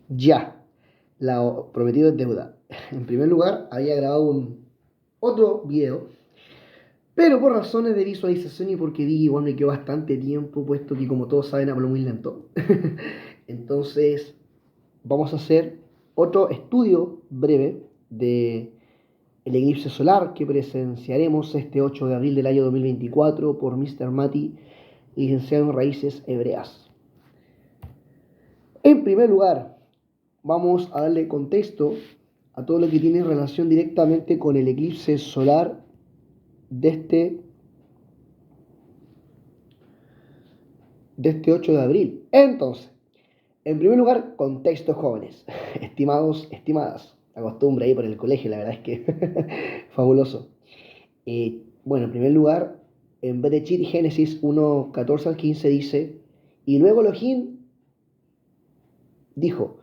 Ya, lo prometido es deuda. En primer lugar, había grabado otro video, pero por razones de visualización y porque vi igual me quedó bastante tiempo, puesto que como todos saben hablo muy lento. Entonces, vamos a hacer otro estudio breve de el eclipse solar que presenciaremos este 8 de abril del año 2024 por Mr. Mati, licenciado en Raíces Hebreas. En primer lugar, vamos a darle contexto a todo lo que tiene relación directamente con el eclipse solar de este 8 de abril. Entonces, en primer lugar, contexto, jóvenes, estimados, estimadas. La costumbre ahí por el colegio, la verdad es que fabuloso. Bueno, en primer lugar, en Bereshit Génesis 1, 14 al 15 dice, y luego Elohim dijo,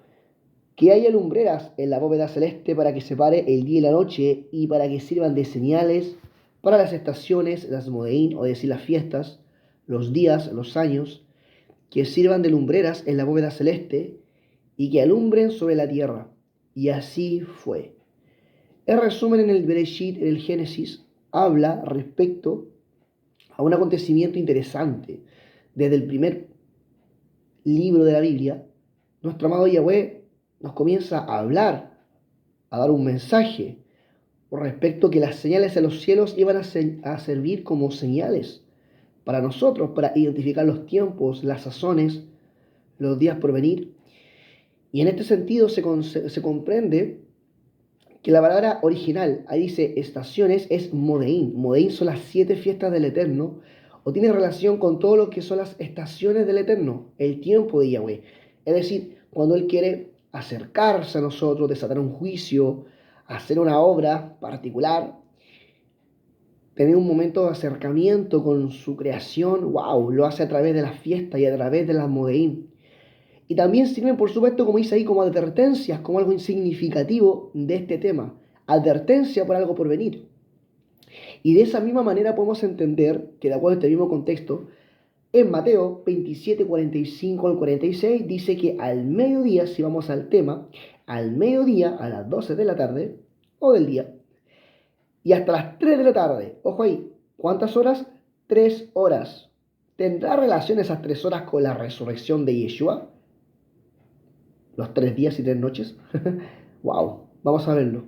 que haya lumbreras en la bóveda celeste para que separe el día y la noche y para que sirvan de señales para las estaciones, las modeín, o decir las fiestas, los días, los años, que sirvan de lumbreras en la bóveda celeste y que alumbren sobre la tierra. Y así fue. El resumen en el Bereshit, en el Génesis, habla respecto a un acontecimiento interesante. Desde el primer libro de la Biblia, nuestro amado Yahweh nos comienza a hablar, a dar un mensaje por respecto que las señales de los cielos iban a servir como señales para nosotros, para identificar los tiempos, las sazones, los días por venir. Y en este sentido se comprende que la palabra original, ahí dice estaciones, es Modeín. Modeín son las 7 fiestas del Eterno, o tiene relación con todo lo que son las estaciones del Eterno, el tiempo de Yahweh. Es decir, cuando Él quiere acercarse a nosotros, desatar un juicio, hacer una obra particular, tener un momento de acercamiento con su creación, wow, lo hace a través de las fiestas y a través de las Modeín. Y también sirven, por supuesto, como dice ahí, como advertencias, como algo insignificativo de este tema. Advertencia por algo por venir. Y de esa misma manera podemos entender que, de acuerdo a este mismo contexto, en Mateo 27, 45 al 46, dice que al mediodía, si vamos al tema, al mediodía, a las 12 de la tarde, o del día, y hasta las 3 de la tarde, ojo ahí, ¿cuántas horas? 3 horas. ¿Tendrá relación esas 3 horas con la resurrección de Yeshua? Los 3 días y 3 noches. Wow, vamos a verlo.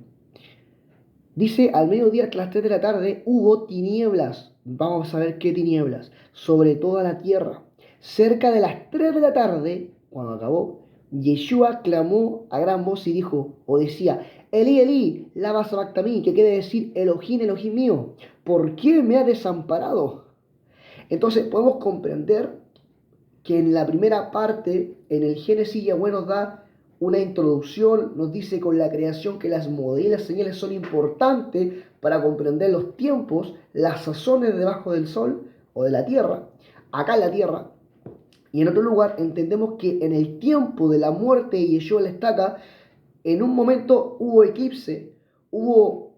Dice, al mediodía, a las 3 de la tarde, hubo tinieblas. Vamos a ver qué tinieblas. Sobre toda la tierra. Cerca de las 3 de la tarde, cuando acabó, Yeshua clamó a gran voz y dijo, o decía, Elí, Elí, lama sabactamí, que quiere decir, Elohim, Elohim mío, ¿por qué me ha desamparado? Entonces podemos comprender que en la primera parte, en el Génesis, Yahweh nos da una introducción, nos dice con la creación que las modelos y las señales son importantes para comprender los tiempos, las sazones debajo del sol o de la tierra, acá en la tierra. Y en otro lugar entendemos que en el tiempo de la muerte de Yeshua el Estaca, en un momento hubo eclipse, hubo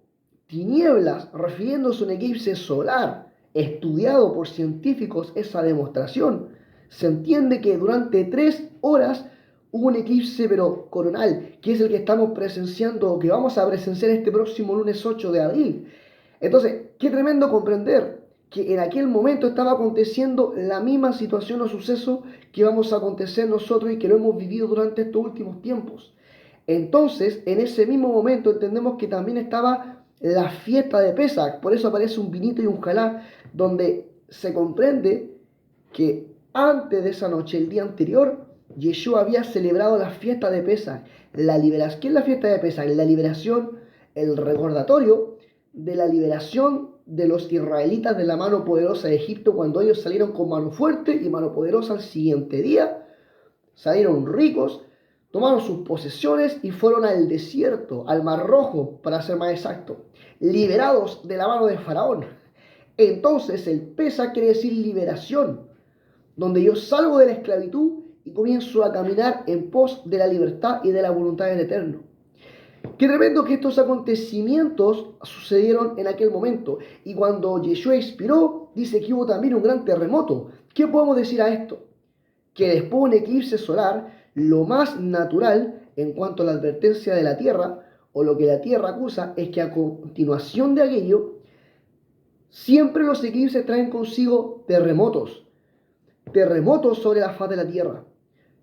tinieblas, refiriéndose a un eclipse solar, estudiado por científicos esa demostración. Se entiende que durante 3 horas hubo un eclipse pero coronal, que es el que estamos presenciando o que vamos a presenciar este próximo lunes 8 de abril. Entonces, qué tremendo comprender que en aquel momento estaba aconteciendo la misma situación o suceso que vamos a acontecer nosotros y que lo hemos vivido durante estos últimos tiempos. Entonces, en ese mismo momento entendemos que también estaba la fiesta de Pesach, por eso aparece un vinito y un jalá, donde se comprende que antes de esa noche, el día anterior, Yeshua había celebrado la fiesta de Pesach. La liberación, ¿qué es la fiesta de Pesach? La liberación, el recordatorio de la liberación de los israelitas de la mano poderosa de Egipto cuando ellos salieron con mano fuerte y mano poderosa al siguiente día. Salieron ricos, tomaron sus posesiones y fueron al desierto, al Mar Rojo, para ser más exacto, liberados de la mano de Faraón. Entonces el Pesach quiere decir liberación, donde yo salgo de la esclavitud y comienzo a caminar en pos de la libertad y de la voluntad del Eterno. Qué tremendo que estos acontecimientos sucedieron en aquel momento. Y cuando Yeshua expiró, dice que hubo también un gran terremoto. ¿Qué podemos decir a esto? Que después de un eclipse solar, lo más natural en cuanto a la advertencia de la Tierra, o lo que la Tierra acusa, es que a continuación de aquello, siempre los eclipses traen consigo terremotos, terremotos sobre la faz de la Tierra.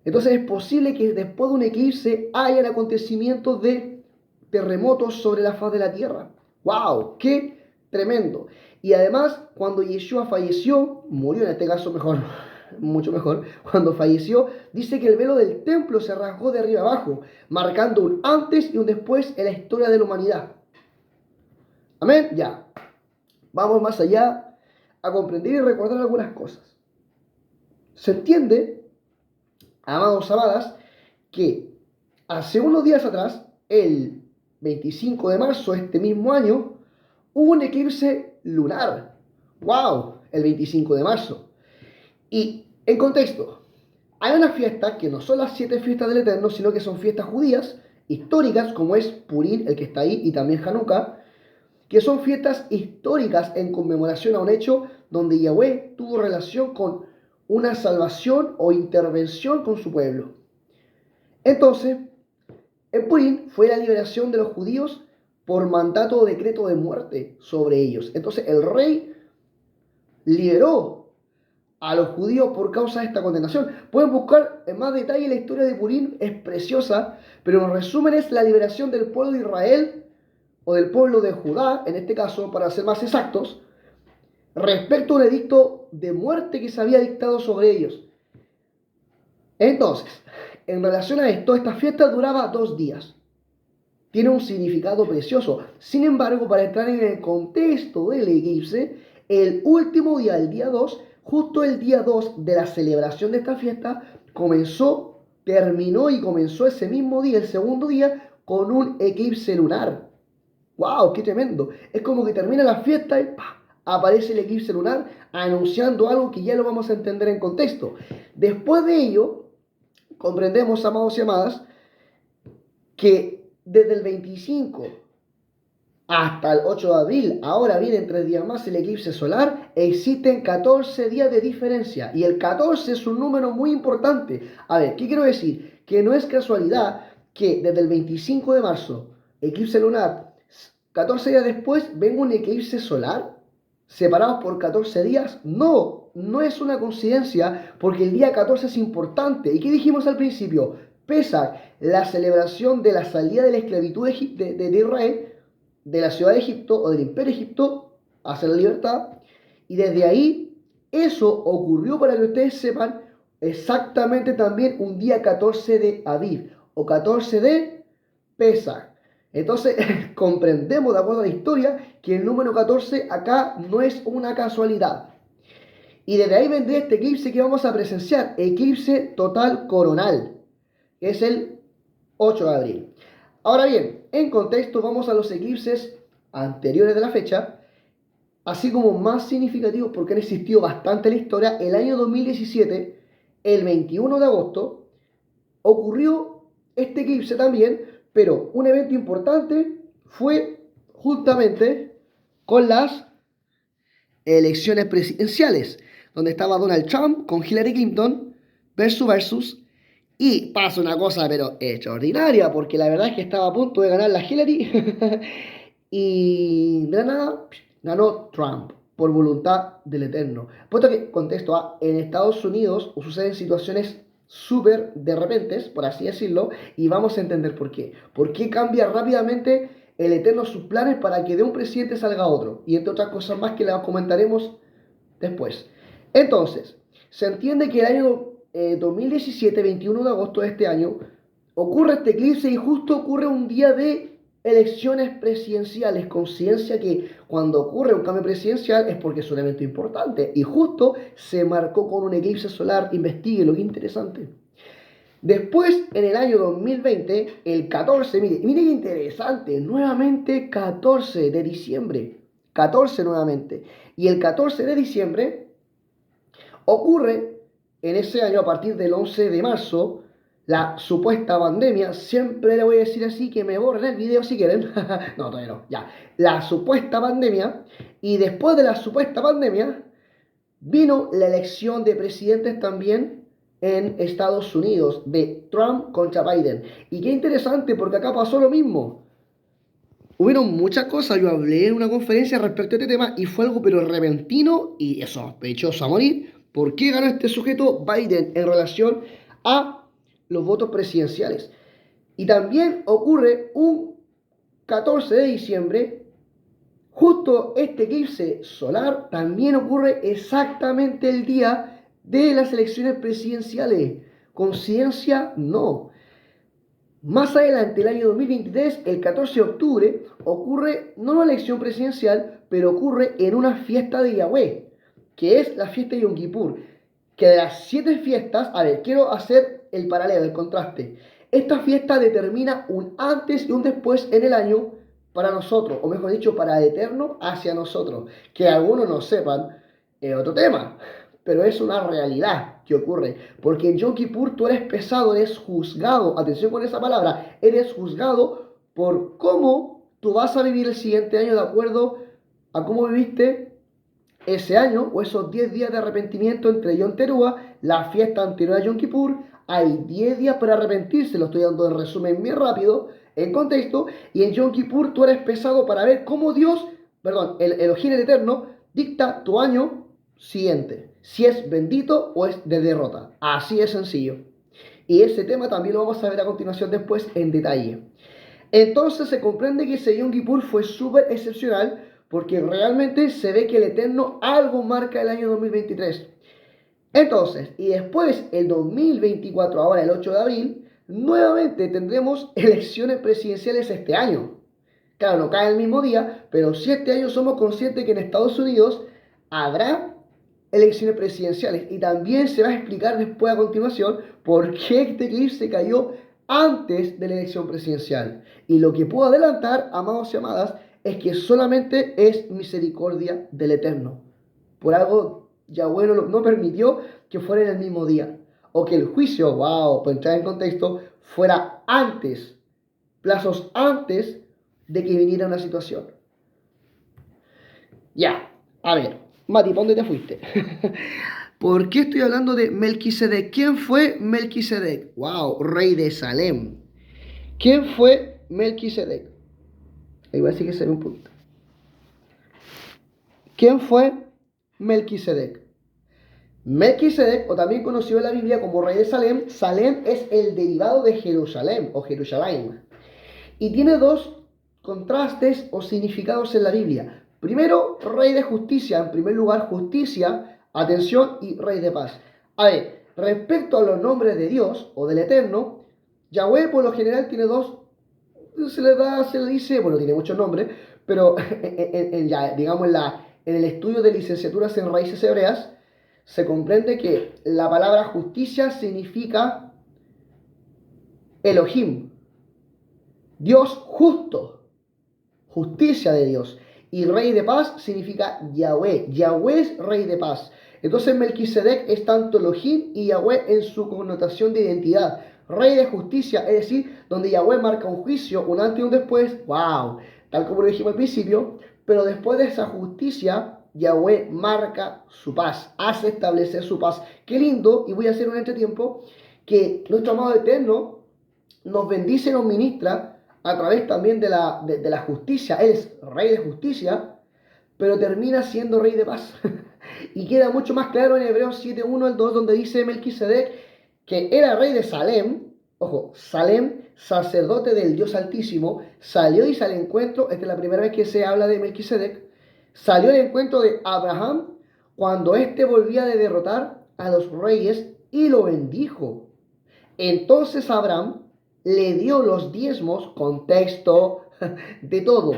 Entonces es posible que después de un eclipse hayan acontecimientos de terremotos sobre la faz de la Tierra. ¡Wow! ¡Qué tremendo! Y además, cuando Yeshua falleció, murió en este caso mejor, mucho mejor, cuando falleció, dice que el velo del templo se rasgó de arriba abajo, marcando un antes y un después en la historia de la humanidad. Amén, ya. Vamos más allá a comprender y recordar algunas cosas. Se entiende, amados, amadas, que hace unos días atrás, el 25 de marzo de este mismo año, hubo un eclipse lunar. ¡Wow! El 25 de marzo. Y en contexto, hay unas fiestas que no son las 7 fiestas del Eterno, sino que son fiestas judías históricas, como es Purim, el que está ahí, y también Hanukkah, que son fiestas históricas en conmemoración a un hecho donde Yahweh tuvo relación con una salvación o intervención con su pueblo. Entonces, en Purim fue la liberación de los judíos por mandato o decreto de muerte sobre ellos. Entonces el rey liberó a los judíos por causa de esta condenación. Pueden buscar en más detalle la historia de Purim, es preciosa, pero en resumen es la liberación del pueblo de Israel, o del pueblo de Judá, en este caso, para ser más exactos, respecto a un edicto de muerte que se había dictado sobre ellos. Entonces, en relación a esto, esta fiesta duraba 2 días. Tiene un significado precioso. Sin embargo, para entrar en el contexto del eclipse, el último día, el día 2, justo el día 2 de la celebración de esta fiesta, terminó y comenzó ese mismo día, el segundo día, con un eclipse lunar. ¡Wow! ¡Qué tremendo! Es como que termina la fiesta y ¡pah! Aparece el eclipse lunar anunciando algo que ya lo vamos a entender en contexto. Después de ello, comprendemos, amados y amadas, que desde el 25 hasta el 8 de abril, ahora vienen 3 días más el eclipse solar, existen 14 días de diferencia. Y el 14 es un número muy importante. A ver, ¿qué quiero decir? Que no es casualidad que desde el 25 de marzo, eclipse lunar, 14 días después venga un eclipse solar, separados por 14 días. No, no es una coincidencia, porque el día 14 es importante. ¿Y qué dijimos al principio? Pesach, la celebración de la salida de la esclavitud de Israel, de la ciudad de Egipto o del imperio de Egipto hacia la libertad. Y desde ahí, eso ocurrió, para que ustedes sepan, exactamente también un día 14 de Aviv o 14 de Pesach. Entonces, comprendemos, de acuerdo a la historia, que el número 14 acá no es una casualidad. Y desde ahí vendría este eclipse que vamos a presenciar, eclipse total coronal, que es el 8 de abril. Ahora bien, en contexto vamos a los eclipses anteriores de la fecha, así como más significativos porque han existido bastante en la historia. El año 2017, el 21 de agosto, ocurrió este eclipse también, pero un evento importante fue justamente con las elecciones presidenciales, donde estaba Donald Trump con Hillary Clinton versus. Y pasa una cosa, pero extraordinaria, porque la verdad es que estaba a punto de ganar la Hillary y de la nada ganó Trump por voluntad del Eterno. Puesto que, contesto A, en Estados Unidos suceden situaciones súper de repentes, por así decirlo, y vamos a entender por qué. ¿Por qué cambia rápidamente el Eterno sus planes para que de un presidente salga otro? Y entre otras cosas más que las comentaremos después. Entonces, se entiende que el año 2017, 21 de agosto de este año, ocurre este eclipse y justo ocurre un día de elecciones presidenciales. Conciencia que cuando ocurre un cambio presidencial es porque es un evento importante. Y justo se marcó con un eclipse solar. Investigue lo que interesante. Después, en el año 2020, el 14, mire qué interesante, nuevamente 14 de diciembre. 14 nuevamente. Y el 14 de diciembre ocurre en ese año, a partir del 11 de marzo, la supuesta pandemia. Siempre le voy a decir así, que me borren el video si quieren. No, todavía no, ya. La supuesta pandemia. Y después de la supuesta pandemia, vino la elección de presidentes también en Estados Unidos de Trump contra Biden. Y qué interesante porque acá pasó lo mismo. Hubieron muchas cosas, yo hablé en una conferencia respecto a este tema y fue algo pero repentino y sospechoso a morir. ¿Por qué ganó este sujeto Biden en relación a los votos presidenciales? Y también ocurre un 14 de diciembre, justo este eclipse solar, también ocurre exactamente el día de las elecciones presidenciales. ¿Coincidencia? No. Más adelante, el año 2023, el 14 de octubre, ocurre no una elección presidencial, pero ocurre en una fiesta de Yahweh, que es la fiesta de Yom Kippur. Que de las 7 fiestas, a ver, quiero hacer el paralelo, el contraste. Esta fiesta determina un antes y un después en el año para nosotros, o mejor dicho, para el Eterno hacia nosotros. Que algunos no sepan, es otro tema, pero es una realidad que ocurre. Porque en Yom Kippur tú eres pesado, eres juzgado, atención con esa palabra, eres juzgado por cómo tú vas a vivir el siguiente año de acuerdo a cómo viviste ese año o esos 10 días de arrepentimiento entre Yom Teruah, la fiesta anterior a Yom Kippur. Hay 10 días para arrepentirse, lo estoy dando en resumen bien rápido, en contexto, y en Yom Kippur tú eres pesado para ver cómo Dios, perdón, el Elohim el Eterno, dicta tu año siguiente, si es bendito o es de derrota. Así es sencillo. Y ese tema también lo vamos a ver a continuación después en detalle. Entonces se comprende que ese Yom Kippur fue súper excepcional porque realmente se ve que el Eterno algo marca el año 2023. Entonces, y después el 2024, ahora el 8 de abril, nuevamente tendremos elecciones presidenciales este año. Claro, no cae el mismo día, pero si este año somos conscientes que en Estados Unidos habrá elecciones presidenciales. Y también se va a explicar después a continuación por qué este eclipse cayó antes de la elección presidencial. Y lo que puedo adelantar, amados y amadas, es que solamente es misericordia del Eterno. Por algo Yahweh no permitió que fuera en el mismo día. O que el juicio, wow, para entrar en contexto, fuera antes, plazos antes de que viniera una situación. Ya, a ver, Mati, ¿para dónde te fuiste? ¿Por qué estoy hablando de Melquisedec? ¿Quién fue Melquisedec? Wow, rey de Salem. ¿Quién fue Melquisedec? Ahí va a decir que se ve un poquito. ¿Quién fue Melquisedec? Melquisedec, o también conocido en la Biblia como rey de Salem, Salem es el derivado de Jerusalén o Jerusalén. Y tiene dos contrastes o significados en la Biblia. Primero, rey de justicia. En primer lugar, justicia, atención, y rey de paz. A ver, respecto a los nombres de Dios o del Eterno, Yahweh por lo general tiene dos, se le dice, bueno, tiene muchos nombres, pero digamos en el estudio de licenciaturas en raíces hebreas, se comprende que la palabra justicia significa Elohim, Dios justo, justicia de Dios. Y rey de paz significa Yahweh. Yahweh es rey de paz. Entonces Melquisedec es tanto Elohim y Yahweh en su connotación de identidad. Rey de justicia, es decir, donde Yahweh marca un juicio, un antes y un después. ¡Wow! Tal como lo dijimos al principio. Pero después de esa justicia, Yahweh marca su paz, hace establecer su paz. Qué lindo, y voy a hacer un entretiempo, que nuestro amado eterno nos bendice, nos ministra a través también de la justicia. Él es rey de justicia, pero termina siendo rey de paz. Y queda mucho más claro en Hebreos 7:1 al 2, donde dice Melquisedec que era rey de Salem. Ojo, Salem, sacerdote del Dios Altísimo, salió y sale al encuentro. Esta es la primera vez que se habla de Melquisedec. Salió al encuentro de Abraham cuando éste volvía de derrotar a los reyes y lo bendijo. Entonces Abraham le dio los diezmos, contexto de todo.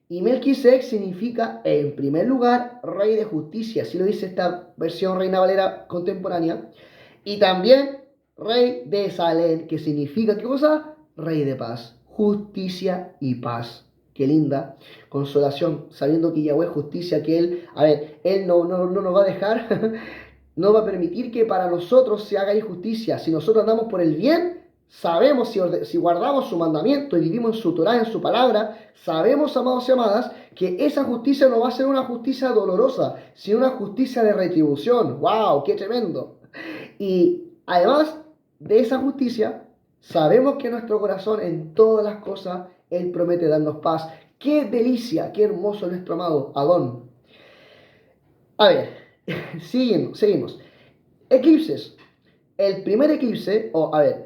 Y Melquisedec significa, en primer lugar, rey de justicia. Así lo dice esta versión Reina Valera contemporánea. Y también rey de Salem, que significa, ¿qué cosa? Rey de paz, justicia y paz. Qué linda consolación, sabiendo que Yahweh es justicia, que Él, a ver, Él no nos va a dejar, no va a permitir que para nosotros se haga injusticia. Si nosotros andamos por el bien, sabemos, si guardamos su mandamiento y vivimos en su Torah, en su palabra, sabemos, amados y amadas, que esa justicia no va a ser una justicia dolorosa, sino una justicia de retribución. ¡Wow! ¡Qué tremendo! Y Además de esa justicia, sabemos que nuestro corazón en todas las cosas, Él promete darnos paz. ¡Qué delicia! ¡Qué hermoso nuestro amado Adón! A ver, seguimos. Eclipses. El primer eclipse,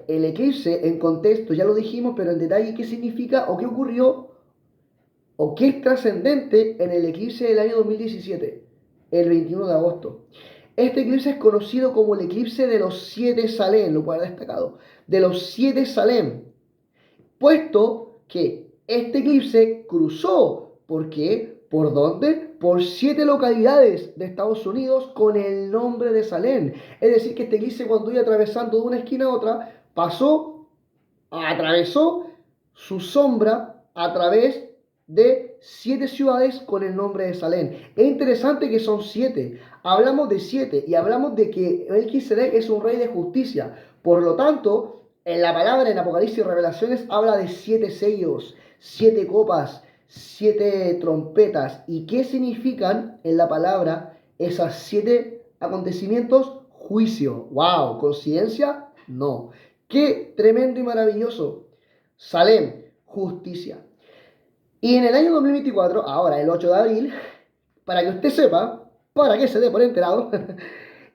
el eclipse en contexto ya lo dijimos, pero en detalle qué significa o qué ocurrió o qué es trascendente en el eclipse del año 2017, el 21 de agosto. Este eclipse es conocido como el eclipse de los 7 Salem, lo cual ha destacado, de los 7 Salem, puesto que este eclipse cruzó, ¿por qué? ¿Por dónde? Por 7 localidades de Estados Unidos con el nombre de Salem. Es decir, que este eclipse cuando iba atravesando de una esquina a otra, atravesó su sombra a través de 7 ciudades con el nombre de Salem. Es interesante que son 7. Hablamos de 7 y hablamos de que Melquisedec es un rey de justicia. Por lo tanto, en la palabra en Apocalipsis y Revelaciones habla de 7 sellos, 7 copas, 7 trompetas. ¿Y qué significan en la palabra esas 7 acontecimientos? Juicio. ¡Wow! ¿Coincidencia? No. ¡Qué tremendo y maravilloso! Salem, justicia. Y en el año 2024, ahora el 8 de abril, para que usted sepa, para que se dé por enterado,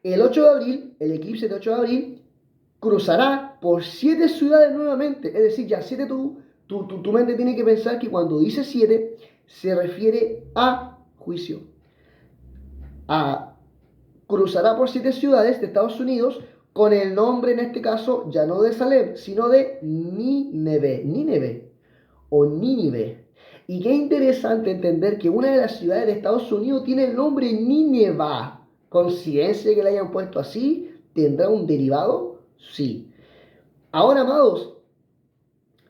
el 8 de abril, el eclipse de 8 de abril, cruzará por 7 ciudades nuevamente. Es decir, ya 7 tu mente tiene que pensar que cuando dice 7 se refiere a juicio. Cruzará por 7 ciudades de Estados Unidos con el nombre en este caso ya no de Salem, sino de Nínive o Nínive. Y qué interesante entender que una de las ciudades de Estados Unidos tiene el nombre Nínive. ¿Coincidencia que le hayan puesto así? ¿Tendrá un derivado? Sí. Ahora, amados,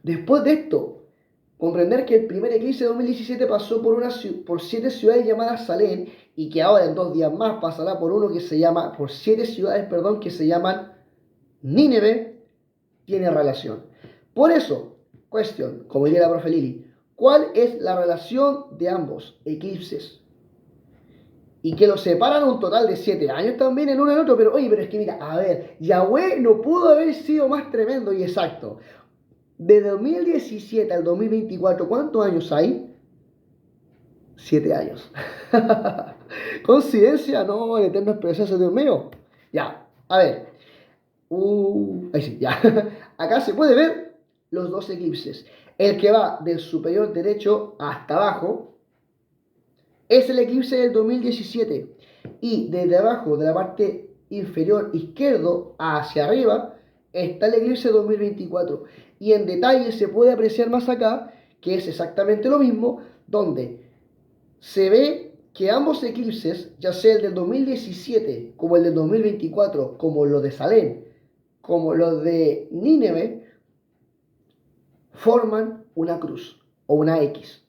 después de esto, comprender que el primer eclipse de 2017 pasó por 7 ciudades llamadas Salem y que ahora en 2 días más pasará por 7 ciudades, que se llaman Nínive, tiene relación. Por eso, cuestión, como diría la profe Lili, ¿cuál es la relación de ambos eclipses? Y que los separan un total de 7 años también en uno y en otro, pero oye, pero es que mira, a ver, Yahweh no pudo haber sido más tremendo y exacto. De 2017 al 2024, ¿cuántos años hay? 7 años. ¿Coincidencia? No, el eterno es precioso, Dios mío. Ya, a ver. Ahí sí, ya. Acá se puede ver los dos eclipses. El que va del superior derecho hasta abajo es el eclipse del 2017. Y desde abajo, de la parte inferior izquierdo hacia arriba, está el eclipse 2024. Y en detalle se puede apreciar más acá, que es exactamente lo mismo, donde se ve que ambos eclipses, ya sea el del 2017 como el del 2024, como los de Salem, como los de Nínive, forman una cruz o una X,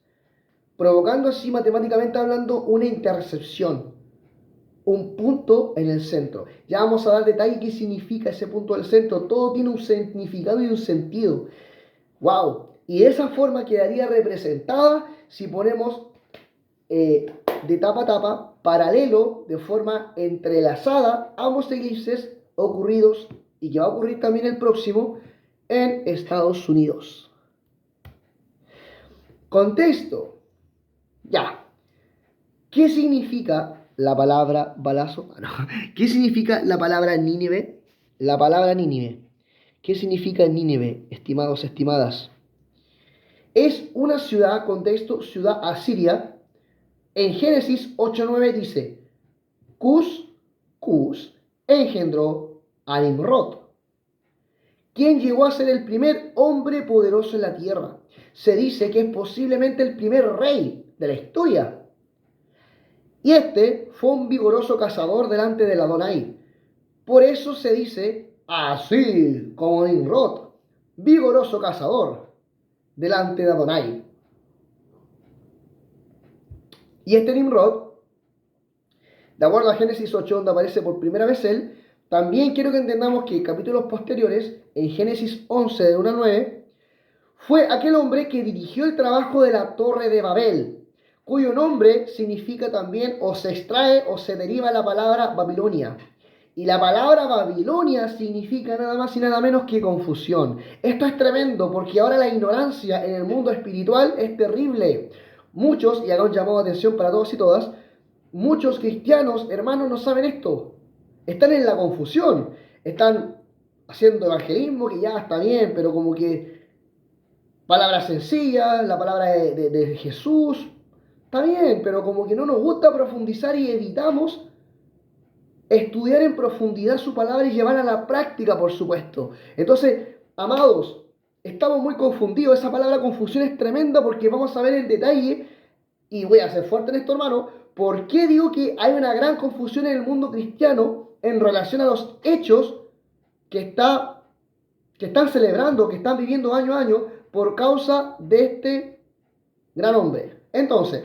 provocando así matemáticamente hablando una intercepción, un punto en el centro. Ya vamos a dar detalle qué significa ese punto del centro. Todo tiene un significado y un sentido. ¡Wow! Y de esa forma quedaría representada si ponemos de tapa a tapa, paralelo, de forma entrelazada, ambos eclipses ocurridos y que va a ocurrir también el próximo en Estados Unidos. Contexto. Ya. ¿Qué significa la palabra balazo? ¿Qué significa la palabra Nínive? La palabra Nínive. ¿Qué significa Nínive, estimados, estimadas? Es una ciudad, contexto, ciudad asiria. En Génesis 8:9 dice, Cus engendró a Nimrod, quien llegó a ser el primer hombre poderoso en la tierra. Se dice que es posiblemente el primer rey de la historia. Y este fue un vigoroso cazador delante del Adonai. Por eso se dice así como Nimrod, vigoroso cazador delante de Adonai. Y este Nimrod, de acuerdo a Génesis 8, donde aparece por primera vez él, también quiero que entendamos que en capítulos posteriores, en Génesis 11, de 1 a 9, fue aquel hombre que dirigió el trabajo de la Torre de Babel, cuyo nombre significa también, o se extrae o se deriva la palabra Babilonia. Y la palabra Babilonia significa nada más y nada menos que confusión. Esto es tremendo porque ahora la ignorancia en el mundo espiritual es terrible. Muchos, y haga un llamado de atención para todos y todas, muchos cristianos, hermanos, no saben esto. Están en la confusión. Están haciendo evangelismo, que ya está bien, pero como que palabras sencillas, la palabra de Jesús, está bien, pero como que no nos gusta profundizar y evitamos estudiar en profundidad su palabra y llevar a la práctica, por supuesto. Entonces, amados, estamos muy confundidos. Esa palabra confusión es tremenda porque vamos a ver en detalle, y voy a ser fuerte en esto, hermano, por qué digo que hay una gran confusión en el mundo cristiano en relación a los hechos que, que están celebrando, que están viviendo año a año por causa de este gran hombre. Entonces,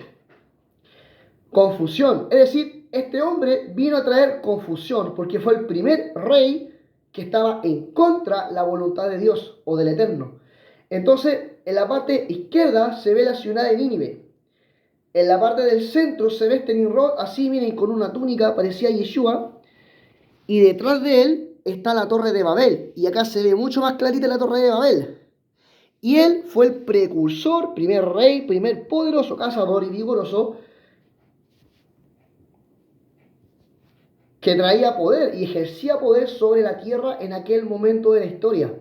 confusión, es decir, este hombre vino a traer confusión porque fue el primer rey que estaba en contra de la voluntad de Dios o del Eterno. Entonces, en la parte izquierda se ve la ciudad de Nínive. En la parte del centro se ve este Nimrod, así miren, con una túnica, parecía Yeshua. Y detrás de él está la torre de Babel. Y acá se ve mucho más clarita la torre de Babel. Y él fue el precursor, primer rey, primer poderoso cazador y vigoroso que traía poder y ejercía poder sobre la tierra en aquel momento de la historia.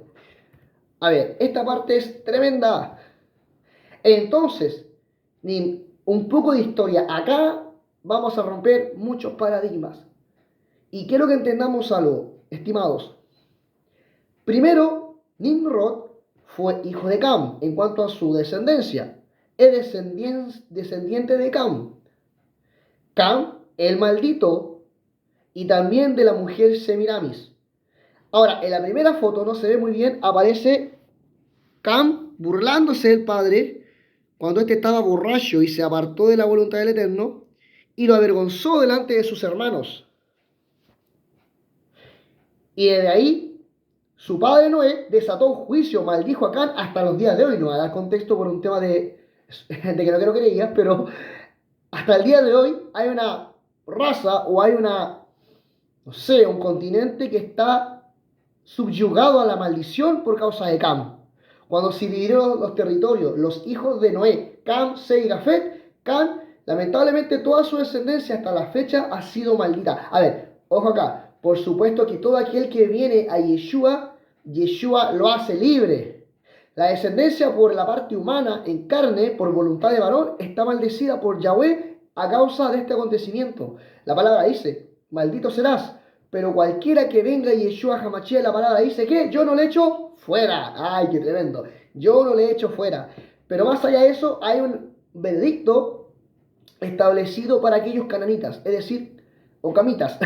A ver, esta parte es tremenda. Entonces, un poco de historia. Acá vamos a romper muchos paradigmas. Y quiero que entendamos algo, estimados. Primero, Nimrod fue hijo de Cam en cuanto a su descendencia. Es descendiente de Cam. Cam, el maldito, y también de la mujer Semiramis. Ahora, en la primera foto no se ve muy bien, aparece Cam burlándose del padre cuando éste estaba borracho y se apartó de la voluntad del Eterno y lo avergonzó delante de sus hermanos. Y desde ahí, su padre Noé desató un juicio, maldijo a Cam hasta los días de hoy. No va a dar contexto por un tema de que no quiero que leías, pero hasta el día de hoy hay una raza o hay no sé, un continente que está subyugado a la maldición por causa de Cam. Cuando se dividieron los territorios, los hijos de Noé, Cam, Sem y Jafet, Cam, lamentablemente toda su descendencia hasta la fecha ha sido maldita. A ver, ojo acá, por supuesto que todo aquel que viene a Yeshua, Yeshua lo hace libre. La descendencia por la parte humana, en carne, por voluntad de varón, está maldecida por Yahweh a causa de este acontecimiento. La palabra dice, maldito serás. Pero cualquiera que venga y Yeshua Hamashia, la palabra dice que yo no le echo fuera. ¡Ay, qué tremendo! Yo no le echo fuera. Pero más allá de eso, hay un veredicto establecido para aquellos cananitas, es decir, o camitas,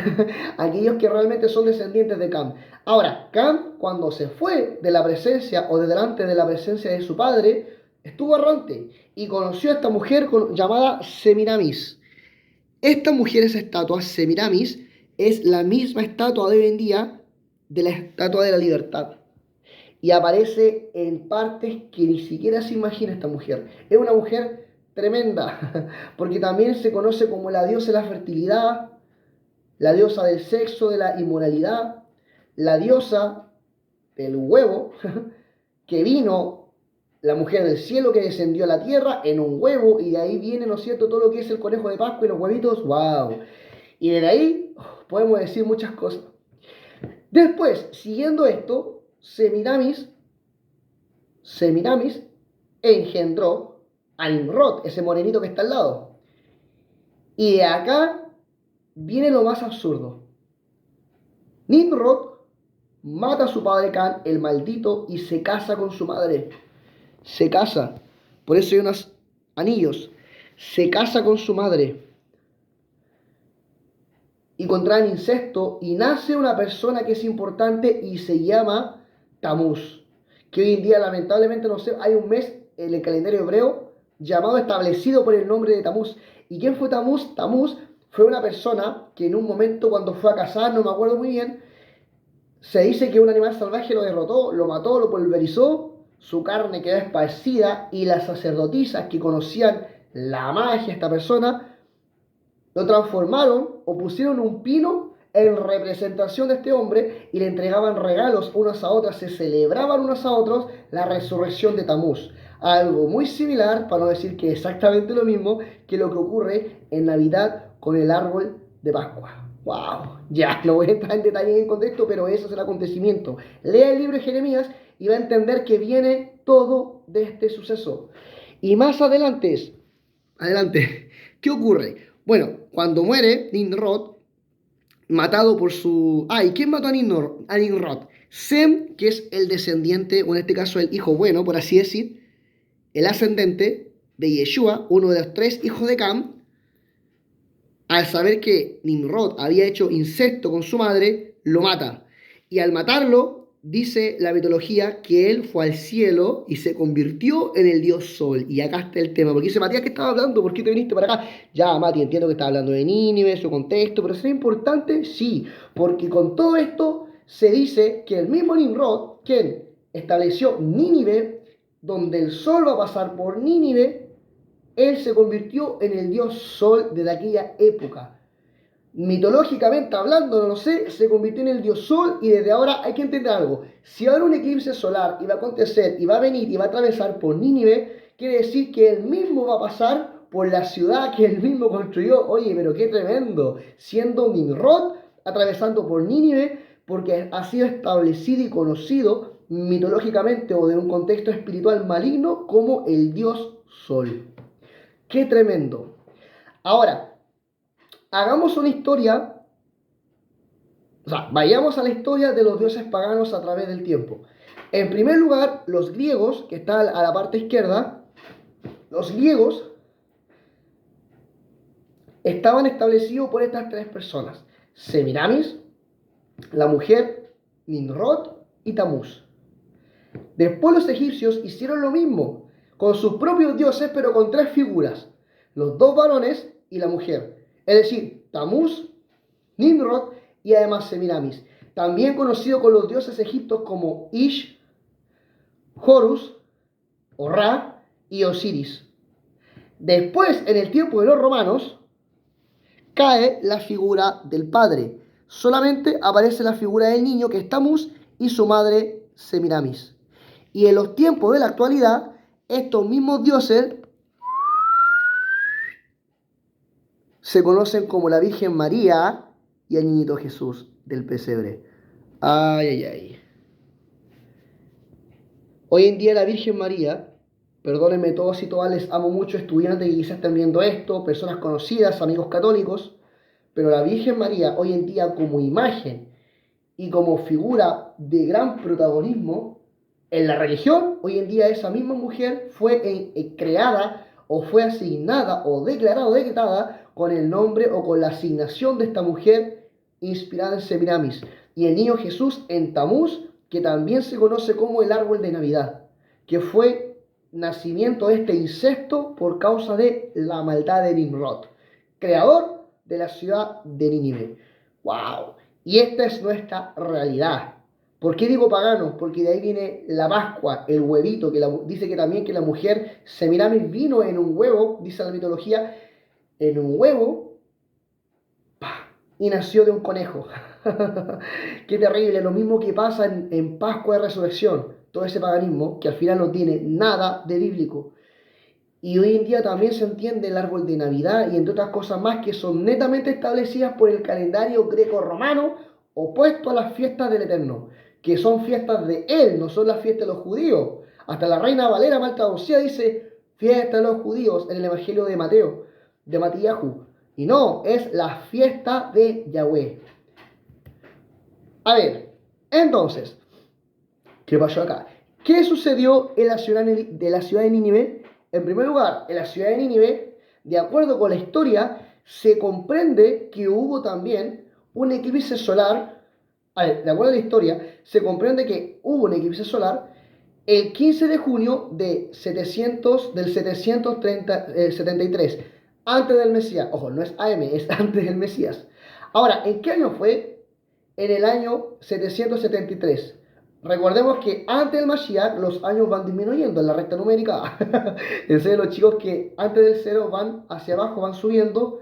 aquellos que realmente son descendientes de Cam. Ahora, Cam, cuando se fue de la presencia o de delante de la presencia de su padre, estuvo errante y conoció a esta mujer llamada Semiramis. Esta mujer, esa estatua, Semiramis, es la misma estatua de hoy en día de la estatua de la libertad. Y aparece en partes que ni siquiera se imagina esta mujer. Es una mujer tremenda, porque también se conoce como la diosa de la fertilidad, la diosa del sexo, de la inmoralidad, la diosa del huevo, que vino, la mujer del cielo que descendió a la tierra en un huevo, y de ahí viene, ¿no es cierto?, todo lo que es el conejo de Pascua y los huevitos, ¡wow! Y de ahí podemos decir muchas cosas. Después, siguiendo esto, Semiramis engendró a Nimrod, ese morenito que está al lado. Y de acá viene lo más absurdo. Nimrod mata a su padre Cam, el maldito, y se casa con su madre. Se casa. Por eso hay unos anillos. Se casa con su madre. Y contraen incesto y nace una persona que es importante y se llama Tamuz, que hoy en día lamentablemente no sé, hay un mes en el calendario hebreo llamado establecido por el nombre de Tamuz. ¿Y quién fue Tamuz? Tamuz fue una persona que en un momento cuando fue a cazar, no me acuerdo muy bien, se dice que un animal salvaje lo derrotó, lo mató, lo pulverizó, su carne quedó esparcida y las sacerdotisas que conocían la magia de esta persona lo transformaron o pusieron un pino en representación de este hombre y le entregaban regalos unas a otras, se celebraban unos a otros la resurrección de Tamuz. Algo muy similar, para no decir que exactamente lo mismo, que lo que ocurre en Navidad con el árbol de Pascua. ¡Wow! Ya, no voy a entrar en detalle en contexto, pero ese es el acontecimiento. Lea el libro de Jeremías y va a entender que viene todo de este suceso. Y más adelante, ¿qué ocurre? Bueno, cuando muere Nimrod, matado por su... ¿Y quién mató a Nimrod? Sem, que es el descendiente, o en este caso el hijo bueno, por así decir, el ascendente de Yeshua, uno de los 3 hijos de Cam, al saber que Nimrod había hecho incesto con su madre, lo mata. Y al matarlo, dice la mitología que él fue al cielo y se convirtió en el dios Sol. Y acá está el tema. Porque dice, Matías, ¿qué estaba hablando? ¿Por qué te viniste para acá? Ya, Mati, entiendo que estaba hablando de Nínive, su contexto, pero ¿es importante? Sí, porque con todo esto se dice que el mismo Nimrod, quien estableció Nínive, donde el sol va a pasar por Nínive, él se convirtió en el dios Sol de aquella época. Mitológicamente hablando, no lo sé, se convirtió en el dios Sol y desde ahora hay que entender algo. Si va a haber un eclipse solar y va a acontecer y va a venir y va a atravesar por Nínive, quiere decir que él mismo va a pasar por la ciudad que él mismo construyó. Oye, pero qué tremendo. Siendo Nimrod atravesando por Nínive porque ha sido establecido y conocido mitológicamente o de un contexto espiritual maligno como el dios Sol. ¡Qué tremendo! Ahora, hagamos una historia, vayamos a la historia de los dioses paganos a través del tiempo. En primer lugar, los griegos, que están a la parte izquierda, los griegos estaban establecidos por estas 3 personas: Semiramis, la mujer, Nimrod y Tamuz. Después los egipcios hicieron lo mismo, con sus propios dioses, pero con 3 figuras: los 2 varones y la mujer. Es decir, Tamuz, Nimrod y además Semiramis. También conocido con los dioses egipcios como Ish, Horus, o Ra y Osiris. Después, en el tiempo de los romanos, cae la figura del padre. Solamente aparece la figura del niño, que es Tamuz, y su madre Semiramis. Y en los tiempos de la actualidad, estos mismos dioses se conocen como la Virgen María y el niñito Jesús del pesebre. Ay, ay, ay. Hoy en día la Virgen María, perdónenme todos y todas, les amo mucho, estudiantes que quizás estén viendo esto, personas conocidas, amigos católicos, pero la Virgen María hoy en día como imagen y como figura de gran protagonismo en la religión, hoy en día esa misma mujer fue creada o fue asignada o declarada o decretada con el nombre o con la asignación de esta mujer inspirada en Semiramis. Y el niño Jesús en Tamuz, que también se conoce como el árbol de Navidad, que fue nacimiento de este incesto por causa de la maldad de Nimrod, creador de la ciudad de Nínive. ¡Wow! Y esta es nuestra realidad. ¿Por qué digo paganos? Porque de ahí viene la Pascua, el huevito, que dice que también que la mujer Semiramis vino en un huevo, dice la mitología, en un huevo, y nació de un conejo. Qué terrible, lo mismo que pasa en Pascua de Resurrección, todo ese paganismo que al final no tiene nada de bíblico. Y hoy en día también se entiende el árbol de Navidad y entre otras cosas más que son netamente establecidas por el calendario greco-romano opuesto a las fiestas del Eterno, que son fiestas de Él, no son las fiestas de los judíos. Hasta la Reina Valera mal traducida dice fiesta de los judíos en el Evangelio de Mateo, de Matíyahu. Y no, es la fiesta de Yahweh. A ver, entonces, ¿qué pasó acá? ¿Qué sucedió en la ciudad de Nínive? En primer lugar, en la ciudad de Nínive, de acuerdo con la historia, se comprende que hubo también un eclipse solar. A ver, de acuerdo a la historia, se comprende que hubo un eclipse solar el 15 de junio del 773, antes del Mesías. Ojo, no es AM, es antes del Mesías. Ahora, ¿en qué año fue? En el año 773. Recordemos que antes del Mashiach los años van disminuyendo en la recta numérica. En serio, los chicos que antes del cero van hacia abajo, van subiendo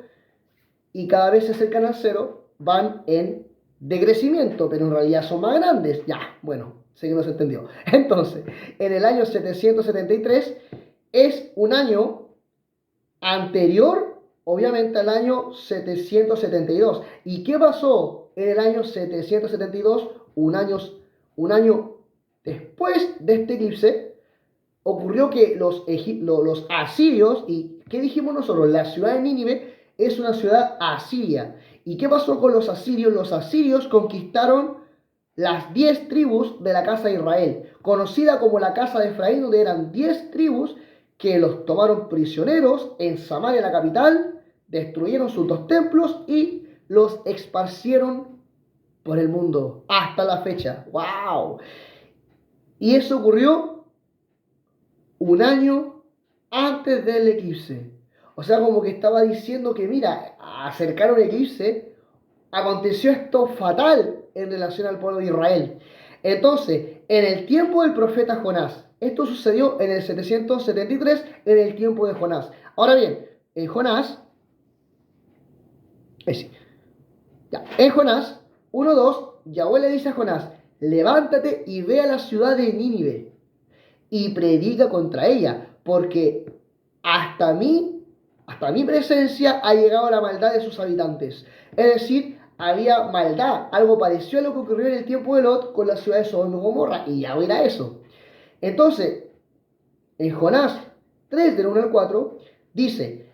y cada vez se acercan al cero van en decrecimiento, pero en realidad son más grandes. Ya, bueno, sé que no se entendió. Entonces, en el año 773 es un año anterior, obviamente, al año 772. ¿Y qué pasó en el año 772? Un año después de este eclipse, ocurrió que los asirios, ¿y qué dijimos nosotros? La ciudad de Nínive es una ciudad asiria. ¿Y qué pasó con los asirios? Los asirios conquistaron las 10 tribus de la casa de Israel, conocida como la casa de Efraín, donde eran 10 tribus que los tomaron prisioneros en Samaria, la capital, destruyeron sus 2 templos y los esparcieron por el mundo hasta la fecha. ¡Wow! Y eso ocurrió un año antes del eclipse. O sea, como que estaba diciendo que, mira, acercar un eclipse, aconteció esto fatal en relación al pueblo de Israel. Entonces, en el tiempo del profeta Jonás, esto sucedió en el 773, en el tiempo de Jonás. Ahora bien, en Jonás, sí, ya, en Jonás 1:2, Yahweh le dice a Jonás, levántate y ve a la ciudad de Nínive y predica contra ella, porque hasta mi presencia ha llegado la maldad de sus habitantes. Es decir, había maldad, algo parecido a lo que ocurrió en el tiempo de Lot con la ciudad de Sodoma y Gomorra, y ya era eso. Entonces, en Jonás 3, del 1 al 4, dice,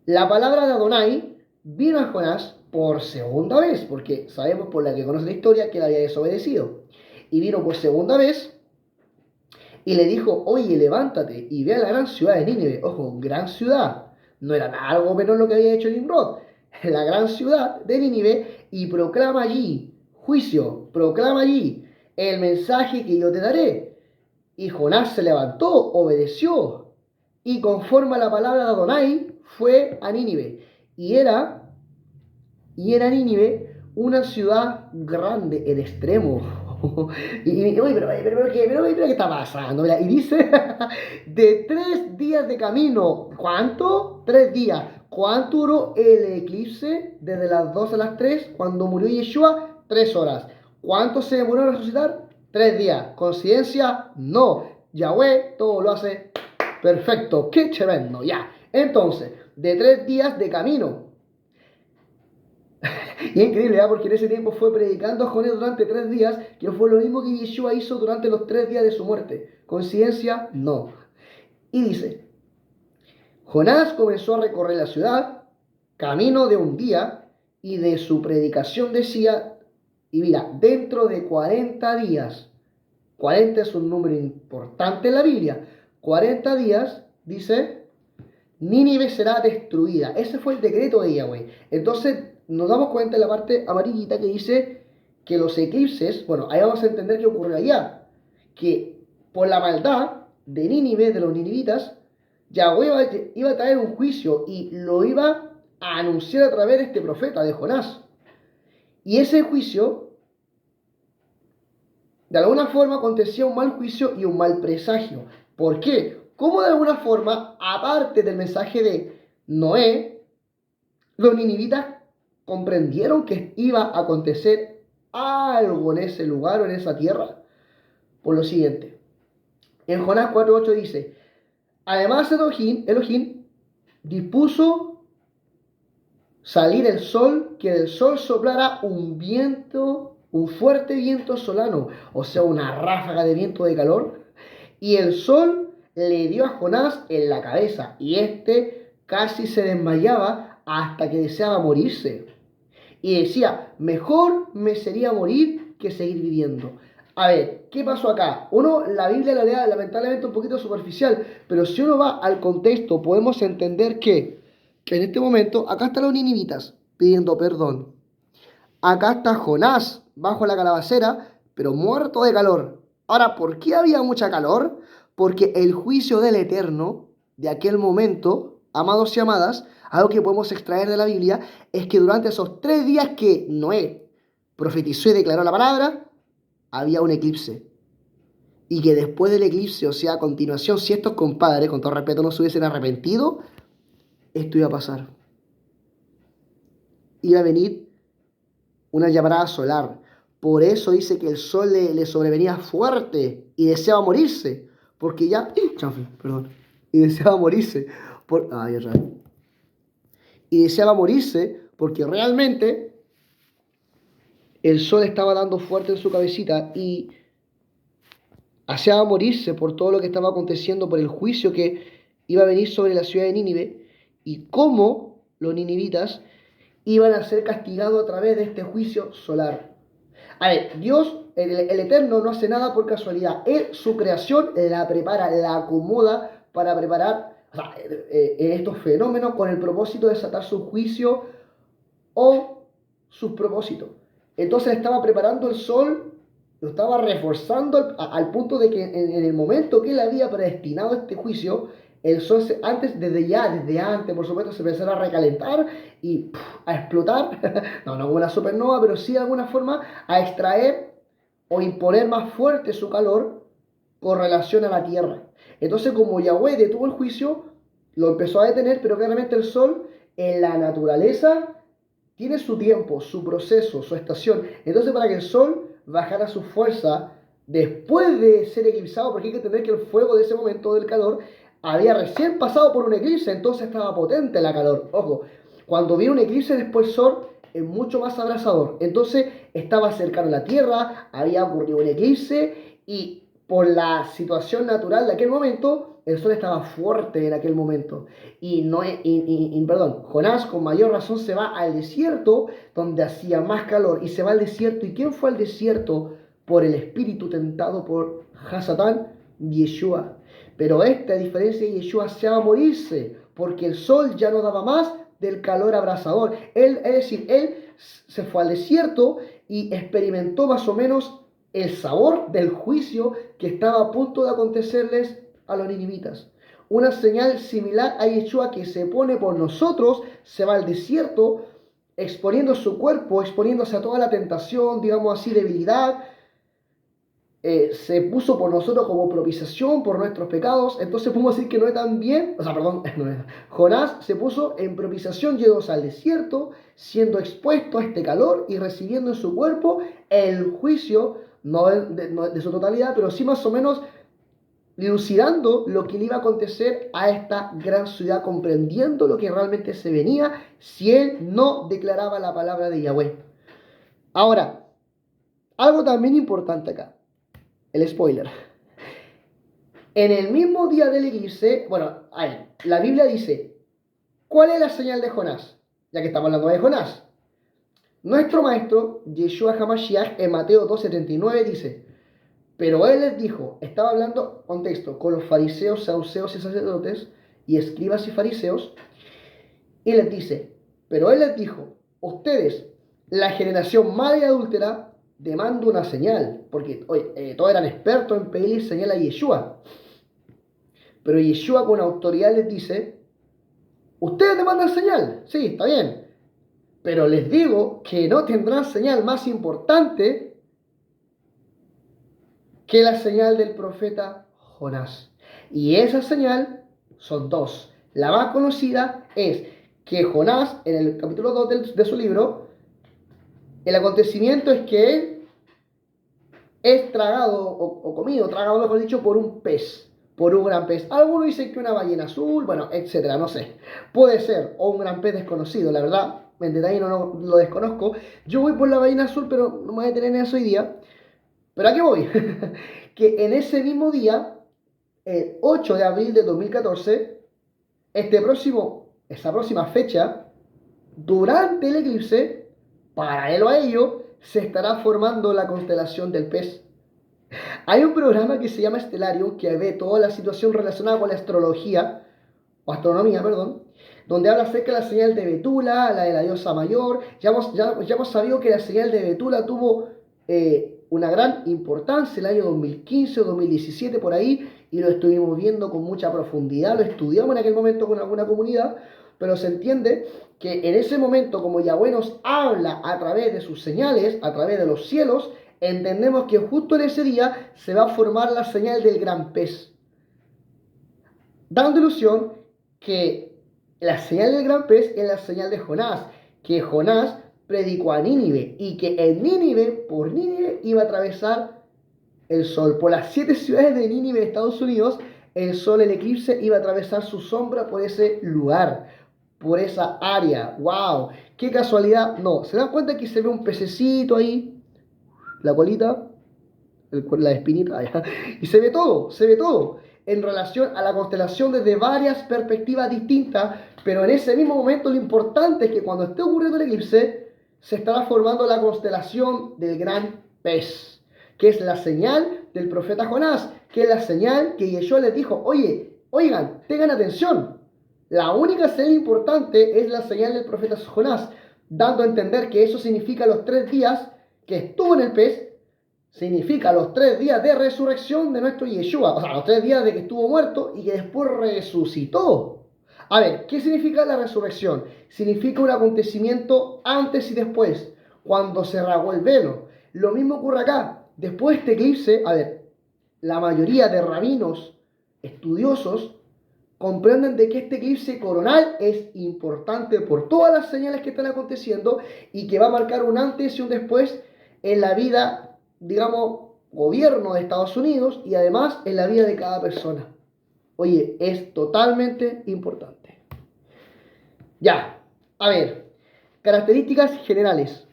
la palabra de Adonai vino a Jonás por segunda vez, porque sabemos por la que conoce la historia que él había desobedecido. Y vino por segunda vez y le dijo, oye, levántate y ve a la gran ciudad de Nínive. Ojo, gran ciudad. No era nada algo menor lo que había hecho Nimrod. La gran ciudad de Nínive y proclama allí juicio, proclama allí el mensaje que yo te daré. Y Jonás se levantó, obedeció y conforme a la palabra de Adonai fue a Nínive. Y era Nínive una ciudad grande en extremo. Oye, pero ¿qué está pasando? Mira, y dice, de 3 días de camino. ¿Cuánto? 3 días. ¿Cuánto duró el eclipse? Desde las 2 a las 3, cuando murió Yeshua, 3 horas. ¿Cuánto se demoró en resucitar? 3 días. ¿Coincidencia? No. Yahweh todo lo hace perfecto. ¡Qué tremendo! Ya. Entonces, de 3 días de camino. Y es increíble, ¿eh? Porque en ese tiempo fue predicando a Jonás durante 3 días, que fue lo mismo que Yeshua hizo durante los 3 días de su muerte. ¿Coincidencia? No. Y dice, Jonás comenzó a recorrer la ciudad, camino de un día, y de su predicación decía, y mira, dentro de 40 días, 40 es un número importante en la Biblia, 40 días, dice, Nínive será destruida. Ese fue el decreto de Yahweh. Entonces, nos damos cuenta en la parte amarillita que dice que los eclipses, bueno, ahí vamos a entender qué ocurrió allá, que por la maldad de Nínive, de los ninivitas, Yahweh iba a traer un juicio y lo iba a anunciar a través de este profeta, de Jonás. Y ese juicio, de alguna forma, acontecía un mal juicio y un mal presagio. ¿Por qué? ¿Cómo de alguna forma, aparte del mensaje de Noé, los ninivitas comprendieron que iba a acontecer algo en ese lugar o en esa tierra? Por lo siguiente, en Jonás 4:8 dice, además Elohim dispuso salir el sol, que del sol soplara un viento, un fuerte viento solano, o sea, una ráfaga de viento de calor, y el sol le dio a Jonás en la cabeza, y este casi se desmayaba hasta que deseaba morirse. Y decía, mejor me sería morir que seguir viviendo. A ver, ¿qué pasó acá? La Biblia la lee lamentablemente un poquito superficial, pero si uno va al contexto, podemos entender que en este momento, acá están los ninivitas pidiendo perdón. Acá está Jonás bajo la calabacera, pero muerto de calor. Ahora, ¿por qué había mucha calor? Porque el juicio del Eterno de aquel momento, amados y amadas, algo que podemos extraer de la Biblia, es que durante esos 3 días que Noé profetizó y declaró la palabra, había un eclipse. Y que después del eclipse, o sea, a continuación, si estos compadres, con todo respeto, no se hubiesen arrepentido, esto iba a pasar. Iba a venir una llamarada solar. Por eso dice que el sol le sobrevenía fuerte y deseaba morirse, porque ya, chanfle, perdón, y deseaba morirse, otra vez. Y deseaba morirse porque realmente el sol estaba dando fuerte en su cabecita y deseaba morirse por todo lo que estaba aconteciendo, por el juicio que iba a venir sobre la ciudad de Nínive y cómo los ninivitas iban a ser castigados a través de este juicio solar. A ver, Dios, el Eterno, no hace nada por casualidad. Él, su creación, la prepara, la acomoda para preparar estos fenómenos con el propósito de desatar su juicio o sus propósitos. Entonces estaba preparando el sol, lo estaba reforzando al punto de que en el momento que él había predestinado este juicio, el sol desde antes, por supuesto, se empezara a recalentar y a explotar, no como una supernova, pero sí de alguna forma a extraer o imponer más fuerte su calor con relación a la tierra. Entonces, como Yahweh detuvo el juicio, lo empezó a detener, pero claramente el sol en la naturaleza tiene su tiempo, su proceso, su estación. Entonces, para que el sol bajara su fuerza después de ser eclipsado, porque hay que entender que el fuego de ese momento del calor había recién pasado por un eclipse, entonces estaba potente la calor. Ojo, cuando viene un eclipse después el sol es mucho más abrasador. Entonces estaba cercano a la Tierra, había ocurrido un eclipse y por la situación natural de aquel momento, el sol estaba fuerte en aquel momento. Perdón, Jonás con mayor razón se va al desierto donde hacía más calor y se va al desierto. ¿Y quién fue al desierto por el espíritu tentado por Hasatán? Yeshua. Pero a diferencia de Yeshua, se va a morirse porque el sol ya no daba más del calor abrasador. Es decir, él se fue al desierto y experimentó más o menos el sabor del juicio que estaba a punto de acontecerles a los ninivitas. Una señal similar a Yeshua que se pone por nosotros, se va al desierto, exponiendo su cuerpo, exponiéndose a toda la tentación, digamos así, debilidad, se puso por nosotros como propiciación por nuestros pecados. Entonces podemos decir que no es tan bien, Jonás se puso en propiciación, yéndose al desierto, siendo expuesto a este calor y recibiendo en su cuerpo el juicio, no de su totalidad, pero sí más o menos dilucidando lo que le iba a acontecer a esta gran ciudad, comprendiendo lo que realmente se venía si él no declaraba la palabra de Yahweh. Ahora, algo también importante acá. El spoiler. En el mismo día del eclipse, la Biblia dice, ¿cuál es la señal de Jonás? Ya que estamos hablando de Jonás. Nuestro maestro, Yeshua HaMashiach, en Mateo 12:39 dice, pero él les dijo, estaba hablando, contexto, con los fariseos, saduceos y sacerdotes, y escribas y fariseos, y les dice, pero él les dijo, ustedes, la generación mala y adúltera, demanda una señal, porque todos eran expertos en pedir señal a Yeshua. Pero Yeshua con autoridad les dice, ustedes demandan señal, sí, está bien, pero les digo que no tendrán señal más importante que la señal del profeta Jonás. Y esa señal son dos. La más conocida es que Jonás, en el capítulo 2 de su libro, el acontecimiento es que él es tragado o comido, tragado mejor dicho, por un pez, por un gran pez. Algunos dicen que una ballena azul, etcétera, no sé. Puede ser, o un gran pez desconocido, la verdad, en detalle no lo desconozco. Yo voy por la ballena azul, pero no me voy a detener en eso hoy día. ¿Pero a qué voy? Que en ese mismo día, el 8 de abril de 2014, esa próxima fecha, durante el eclipse, paralelo a ello, se estará formando la constelación del pez. Hay un programa que se llama Stellarium que ve toda la situación relacionada con la astrología, o astronomía, perdón, donde habla acerca de la señal de Betula, la de la diosa mayor. Ya hemos sabido que la señal de Betula tuvo una gran importancia el año 2015 o 2017 por ahí, y lo estuvimos viendo con mucha profundidad, lo estudiamos en aquel momento con alguna comunidad, pero se entiende que en ese momento, como Yahweh nos habla a través de sus señales, a través de los cielos, entendemos que justo en ese día se va a formar la señal del gran pez, dando ilusión que la señal del gran pez es la señal de Jonás, que Jonás predicó a Nínive y que en Nínive, por Nínive, iba a atravesar el sol. Por las 7 ciudades de Nínive de Estados Unidos, el sol, el eclipse, iba a atravesar su sombra por ese lugar, por esa área. ¡Wow! ¡Qué casualidad! No, ¿se dan cuenta que se ve un pececito ahí? La colita, la espinita, allá. Y se ve todo en relación a la constelación desde varias perspectivas distintas, pero en ese mismo momento lo importante es que cuando esté ocurriendo el eclipse, se estará formando la constelación del gran pez, que es la señal del profeta Jonás, que es la señal que Yeshua les dijo, oigan, tengan atención, la única señal importante es la señal del profeta Jonás, dando a entender que eso significa los 3 días que estuvo en el pez, significa los 3 días de resurrección de nuestro Yeshua, o sea, los 3 días de que estuvo muerto y que después resucitó. A ver, ¿qué significa la resurrección? Significa un acontecimiento antes y después, cuando se rasgó el velo. Lo mismo ocurre acá. Después de este eclipse, a ver, la mayoría de rabinos estudiosos comprenden de que este eclipse coronal es importante por todas las señales que están aconteciendo y que va a marcar un antes y un después en la vida, digamos, gobierno de Estados Unidos y además en la vida de cada persona. Oye, es totalmente importante. Ya, a ver, características generales.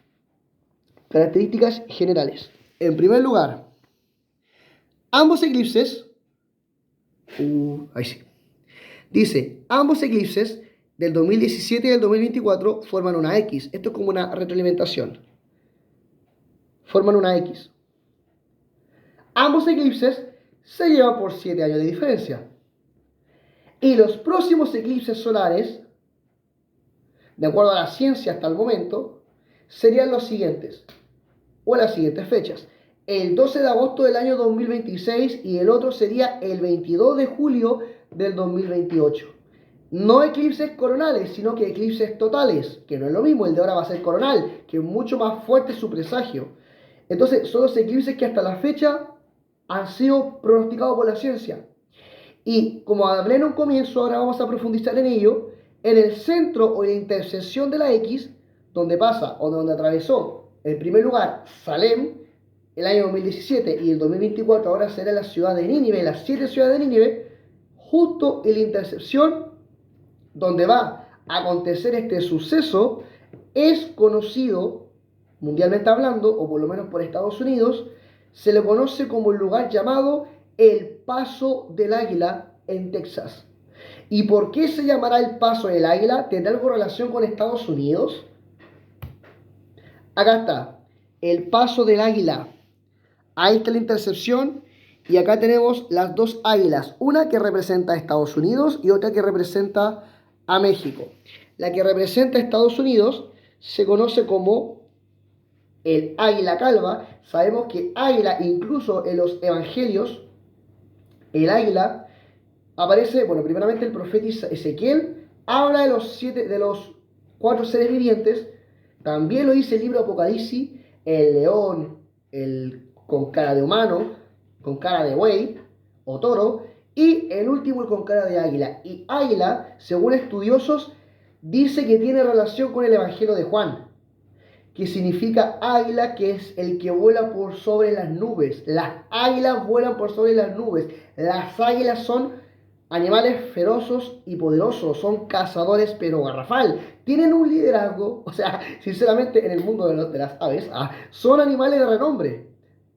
Características generales. En primer lugar, ambos eclipses, ahí sí. Dice, ambos eclipses del 2017 y del 2024 forman una X. Esto es como una retroalimentación. Forman una X. Ambos eclipses se llevan por 7 años de diferencia. Y los próximos eclipses solares, de acuerdo a la ciencia hasta el momento, serían los siguientes, o las siguientes fechas. El 12 de agosto del año 2026 y el otro sería el 22 de julio del 2028. No eclipses coronales, sino que eclipses totales, que no es lo mismo, el de ahora va a ser coronal, que es mucho más fuerte su presagio. Entonces, son los eclipses que hasta la fecha han sido pronosticados por la ciencia. Y como hablé en un comienzo, ahora vamos a profundizar en ello, en el centro o en la intersección de la X, donde pasa o donde atravesó, en primer lugar, Salem, el año 2017 y el 2024 ahora será la ciudad de Nínive, las 7 ciudades de Nínive, justo en la intersección donde va a acontecer este suceso, es conocido, mundialmente hablando, o por lo menos por Estados Unidos, se le conoce como el lugar llamado el Paso del Águila en Texas. ¿Y por qué se llamará el Paso del Águila? ¿Tendrá algo relación con Estados Unidos? Acá está, el Paso del Águila. Ahí está la intercepción y acá tenemos las dos águilas, una que representa a Estados Unidos y otra que representa a México. La que representa a Estados Unidos se conoce como el águila calva. Sabemos que águila, incluso en los evangelios, el águila aparece, bueno, primeramente el profeta Ezequiel habla de los 4 seres vivientes. También lo dice el libro Apocalipsis, el león, con cara de humano, con cara de buey o toro, y el último el con cara de águila. Y águila, según estudiosos, dice que tiene relación con el Evangelio de Juan, que significa águila, que es el que vuela por sobre las nubes. Las águilas vuelan por sobre las nubes. Las águilas son animales feroces y poderosos, son cazadores pero garrafal. Tienen un liderazgo, o sea, sinceramente en el mundo de las aves, son animales de renombre.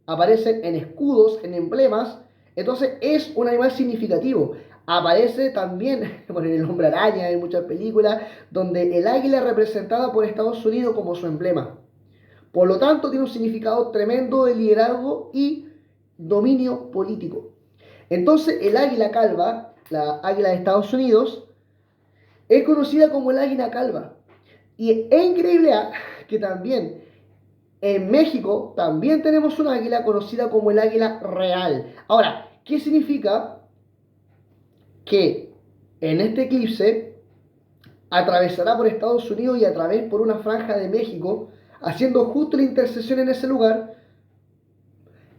Aparecen en escudos, en emblemas, entonces es un animal significativo. Aparece también, bueno, en El Hombre Araña, en muchas películas, donde el águila es representada por Estados Unidos como su emblema. Por lo tanto, tiene un significado tremendo de liderazgo y dominio político. Entonces, el águila calva, la águila de Estados Unidos, es conocida como el águila calva. Y es increíble que también en México también tenemos una águila conocida como el águila real. Ahora, ¿qué significa? Que en este eclipse atravesará por Estados Unidos y a través por una franja de México, haciendo justo la intersección en ese lugar.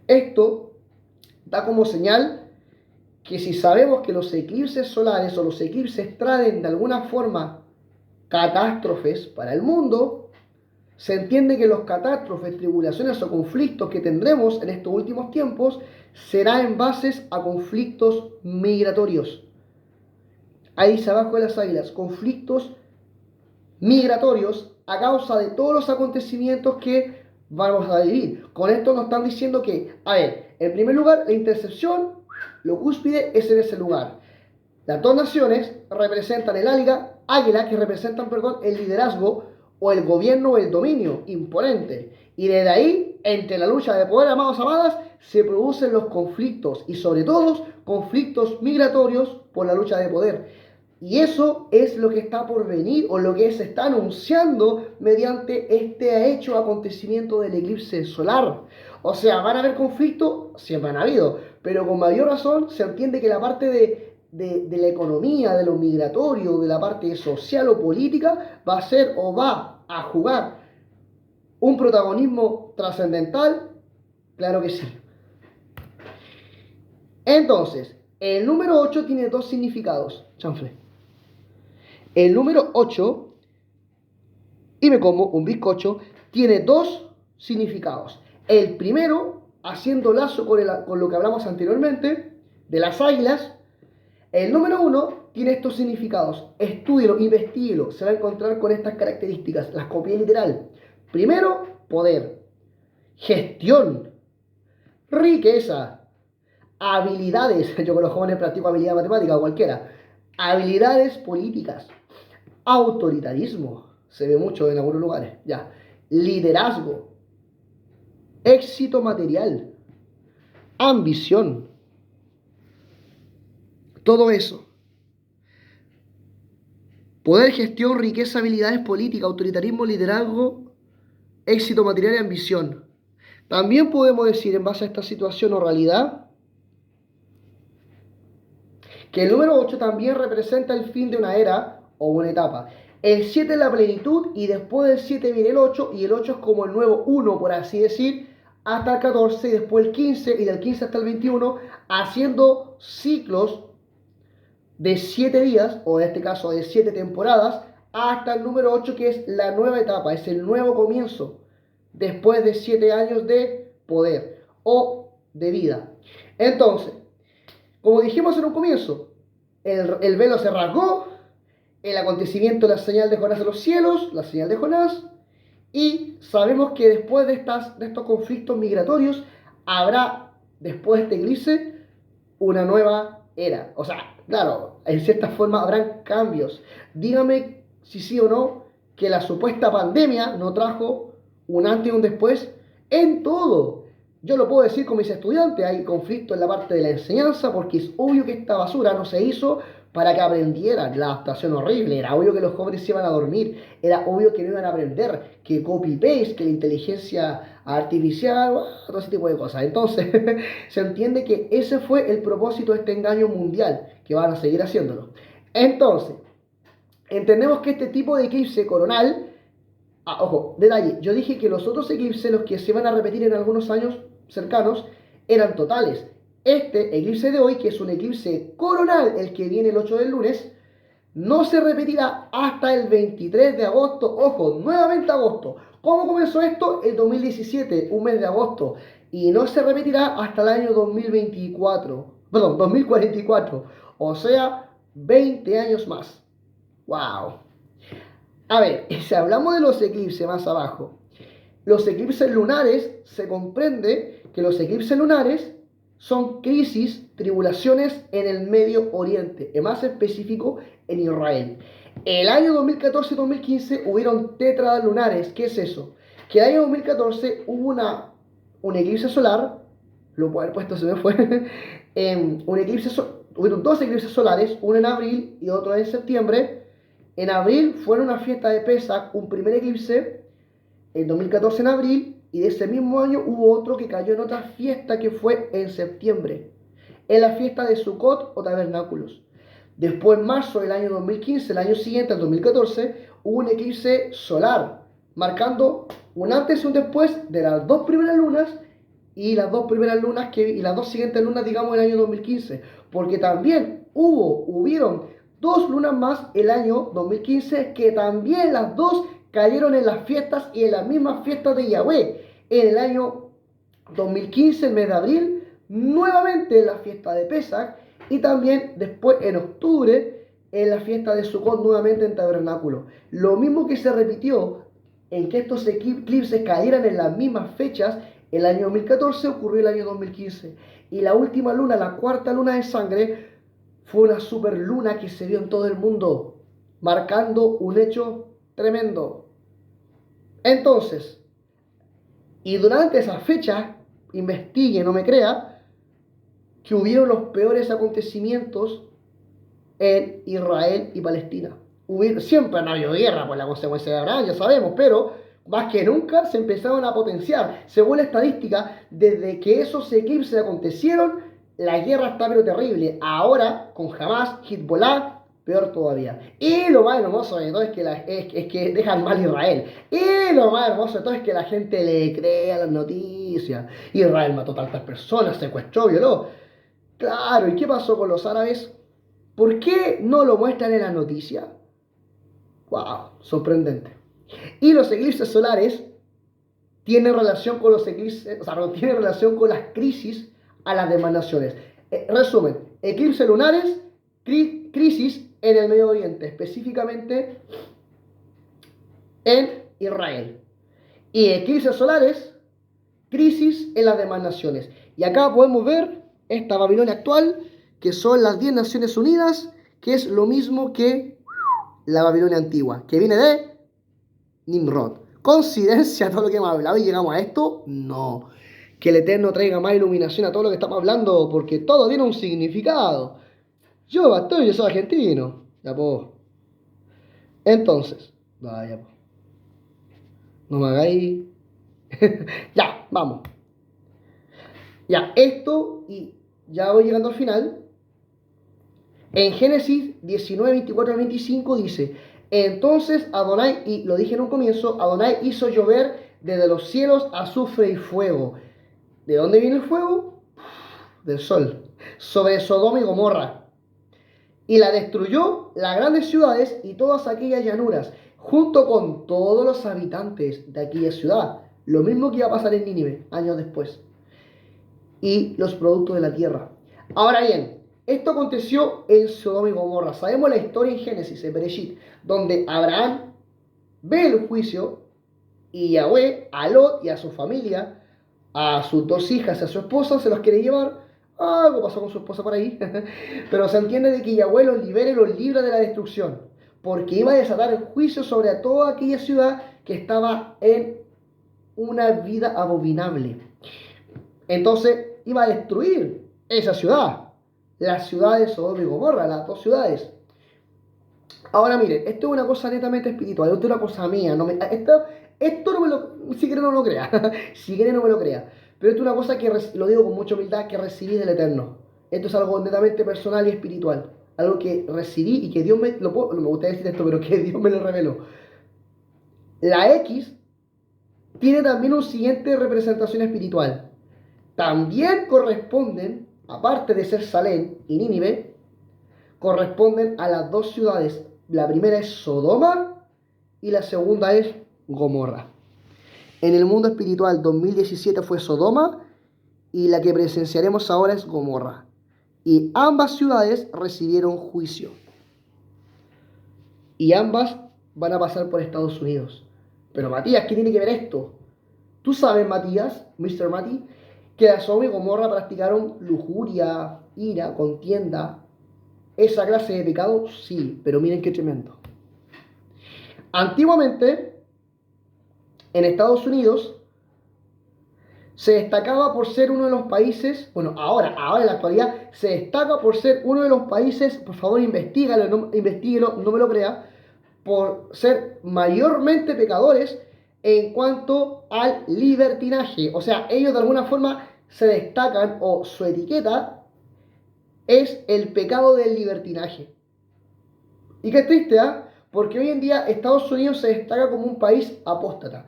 Esto da como señal que si sabemos que los eclipses solares o los eclipses traen de alguna forma catástrofes para el mundo, Se entiende que los catástrofes, tribulaciones o conflictos que tendremos en estos últimos tiempos será en bases a conflictos migratorios. Ahí dice abajo de las águilas, conflictos migratorios a causa de todos los acontecimientos que vamos a vivir. Con esto nos están diciendo que, a ver, en primer lugar, la intercepción, lo cúspide es en ese lugar. Las dos naciones representan el águila que representan, el liderazgo o el gobierno o el dominio imponente. Y desde ahí, entre la lucha de poder, amados, amadas, se producen los conflictos y sobre todo conflictos migratorios por la lucha de poder. Y eso es lo que está por venir o lo que se está anunciando mediante este hecho acontecimiento del eclipse solar. O sea, ¿van a haber conflictos? Siempre han habido, pero con mayor razón se entiende que la parte de la economía, de lo migratorio, de la parte social o política, va a ser o va a jugar un protagonismo trascendental. Claro que sí. Entonces, el número 8 tiene dos significados. Chanfle. El número 8, y me como un bizcocho, tiene dos significados. El primero, haciendo lazo con lo que hablamos anteriormente, de las águilas. El número 1 tiene estos significados. Estúdielo, investíguelo. Se va a encontrar con estas características. Las copié literal. Primero, poder. Gestión. Riqueza. Habilidades. Yo con los jóvenes practico habilidad matemática o cualquiera. Habilidades políticas. Autoritarismo. Se ve mucho en algunos lugares. Ya. Liderazgo. Éxito material. Ambición. Todo eso. Poder, gestión, riqueza, habilidades políticas, autoritarismo, liderazgo, éxito material y ambición. También podemos decir, en base a esta situación o realidad, que el número 8 también representa el fin de una era o una etapa. El 7 es la plenitud y después del 7 viene el 8 y el 8 es como el nuevo 1, por así decir, hasta el 14 y después el 15 y del 15 hasta el 21, haciendo ciclos de 7 días, o en este caso de 7 temporadas, hasta el número 8 que es la nueva etapa, es el nuevo comienzo, después de 7 años de poder o de vida. Entonces, como dijimos en un comienzo, el velo se rasgó, el acontecimiento, la señal de Jonás de los cielos, la señal de Jonás, y sabemos que después de estos conflictos migratorios, habrá, después de este eclipse, una nueva era. O sea, claro, en cierta forma habrán cambios. Dígame si sí o no que la supuesta pandemia no trajo un antes y un después en todo. Yo lo puedo decir con mis estudiantes, hay conflicto en la parte de la enseñanza porque es obvio que esta basura no se hizo para que aprendieran. La adaptación horrible, era obvio que los jóvenes se iban a dormir, era obvio que no iban a aprender, que copy-paste, que la inteligencia artificial, todo ese tipo de cosas. Entonces, se entiende que ese fue el propósito de este engaño mundial, que van a seguir haciéndolo. Entonces, entendemos que este tipo de eclipse coronal, ojo, detalle, yo dije que los otros eclipses, los que se van a repetir en algunos años cercanos, eran totales. Este eclipse de hoy, que es un eclipse coronal, el que viene el 8 del lunes, no se repetirá hasta el 23 de agosto. Ojo, nuevamente agosto. ¿Cómo comenzó esto? El 2017, un mes de agosto. Y no se repetirá hasta el año 2024. Perdón, 2044. O sea, 20 años más. ¡Wow! A ver, si hablamos de los eclipses más abajo, los eclipses lunares, se comprende que los eclipses lunares son crisis, tribulaciones en el Medio Oriente, en más específico en Israel. El año 2014-2015 hubieron tétradas lunares. ¿Qué es eso? Que el año 2014 hubo un eclipse solar, lo puedo haber puesto, se me fue, hubieron dos eclipses solares, uno en abril y otro en septiembre. En abril fue una fiesta de Pesach, un primer eclipse, en 2014 en abril, y de ese mismo año hubo otro que cayó en otra fiesta que fue en septiembre, en la fiesta de Sukkot o tabernáculos. Después, en marzo del año 2015, el año siguiente, el 2014, hubo un eclipse solar, marcando un antes y un después de las dos primeras lunas y las dos primeras lunas y las dos siguientes lunas, digamos, el año 2015. Porque también hubieron dos lunas más el año 2015 que también las dos cayeron en las fiestas y en las mismas fiestas de Yahweh. En el año 2015, el mes de abril, nuevamente en la fiesta de Pesach, y también después en octubre en la fiesta de Sukkot, nuevamente en tabernáculo. Lo mismo que se repitió en que estos eclipses cayeran en las mismas fechas, el año 2014 ocurrió el año 2015. Y la última luna, la cuarta luna de sangre, fue una superluna que se vio en todo el mundo, marcando un hecho tremendo. Entonces, y durante esas fechas, investigue, no me crea, que hubieron los peores acontecimientos en Israel y Palestina. Siempre no había guerra por la consecuencia de Abraham, ya sabemos, pero más que nunca se empezaron a potenciar. Según la estadística, desde que esos eclipses acontecieron, la guerra está pero terrible. Ahora, con Hamas, Hezbollah, peor todavía. Y lo más hermoso de todo es que dejan mal a Israel. Y lo más hermoso de todo es que la gente le cree a las noticias. Israel mató tantas personas, secuestró, violó. Claro, ¿y qué pasó con los árabes? ¿Por qué no lo muestran en la noticia? ¡Wow! Sorprendente. Y los eclipses solares tienen relación con los eclipses, o sea, no tienen relación con las crisis a las demás naciones. Resumen, eclipses lunares, crisis en el Medio Oriente, específicamente en Israel. Y eclipses solares, crisis en las demás naciones. Y acá podemos ver esta Babilonia actual, que son las 10 Naciones Unidas, que es lo mismo que la Babilonia antigua, que viene de Nimrod. ¿Coincidencia todo lo que hemos hablado y llegamos a esto? No. Que el Eterno traiga más iluminación a todo lo que estamos hablando, porque todo tiene un significado. Yo, pastor, yo soy argentino. Ya, pues. Entonces, vaya, pues. No me hagáis. Ya, vamos. Ya, esto, y ya voy llegando al final. En Génesis 19, 24 al 25 dice: entonces Adonai, y lo dije en un comienzo, Adonai hizo llover desde los cielos azufre y fuego. ¿De dónde viene el fuego? Del sol. Sobre Sodoma y Gomorra. Y la destruyó las grandes ciudades y todas aquellas llanuras, junto con todos los habitantes de aquella ciudad. Lo mismo que iba a pasar en Nínive, años después. Y los productos de la tierra. Ahora bien, esto aconteció en Sodoma y Gomorra. Sabemos la historia en Génesis, en Bereshit, donde Abraham ve el juicio y Yahweh a Lot y a su familia, a sus 2 hijas y a su esposa, se los quiere llevar. Algo pasó con su esposa por ahí. Pero se entiende de que Yahweh los libere, los libra de la destrucción, porque iba a desatar el juicio sobre toda aquella ciudad que estaba en una vida abominable. Entonces iba a destruir esa ciudad, las ciudades de Sodoma y Gomorra, las 2 ciudades. Ahora miren, esto es una cosa netamente espiritual, esto es una cosa mía. Esto no me lo, si quieren no lo crea, si quieren no me lo crea. Pero esto es una cosa que, lo digo con mucha humildad, que recibí del Eterno. Esto es algo netamente personal y espiritual. Algo que recibí y que Dios me, no me gustaría decir esto, pero que Dios me lo reveló. La X tiene también una siguiente representación espiritual. También corresponden, aparte de ser Salem y Nínive, corresponden a las 2 ciudades. La primera es Sodoma y la segunda es Gomorra. En el mundo espiritual 2017 fue Sodoma y la que presenciaremos ahora es Gomorra. Y ambas ciudades recibieron juicio. Y ambas van a pasar por Estados Unidos. Pero Matías, ¿qué tiene que ver esto? Tú sabes, Matías, Mr. Mati, que Sodoma y Gomorra practicaron lujuria, ira, contienda, esa clase de pecado. Sí, pero miren qué tremendo. Antiguamente, en Estados Unidos, se destacaba por ser uno de los países, bueno, ahora en la actualidad, se destaca por ser uno de los países, por favor investíguelo, no me lo crea, por ser mayormente pecadores en cuanto al libertinaje. O sea, ellos de alguna forma se destacan, o su etiqueta es el pecado del libertinaje. Y qué triste, ¿eh? Porque hoy en día Estados Unidos se destaca como un país apóstata.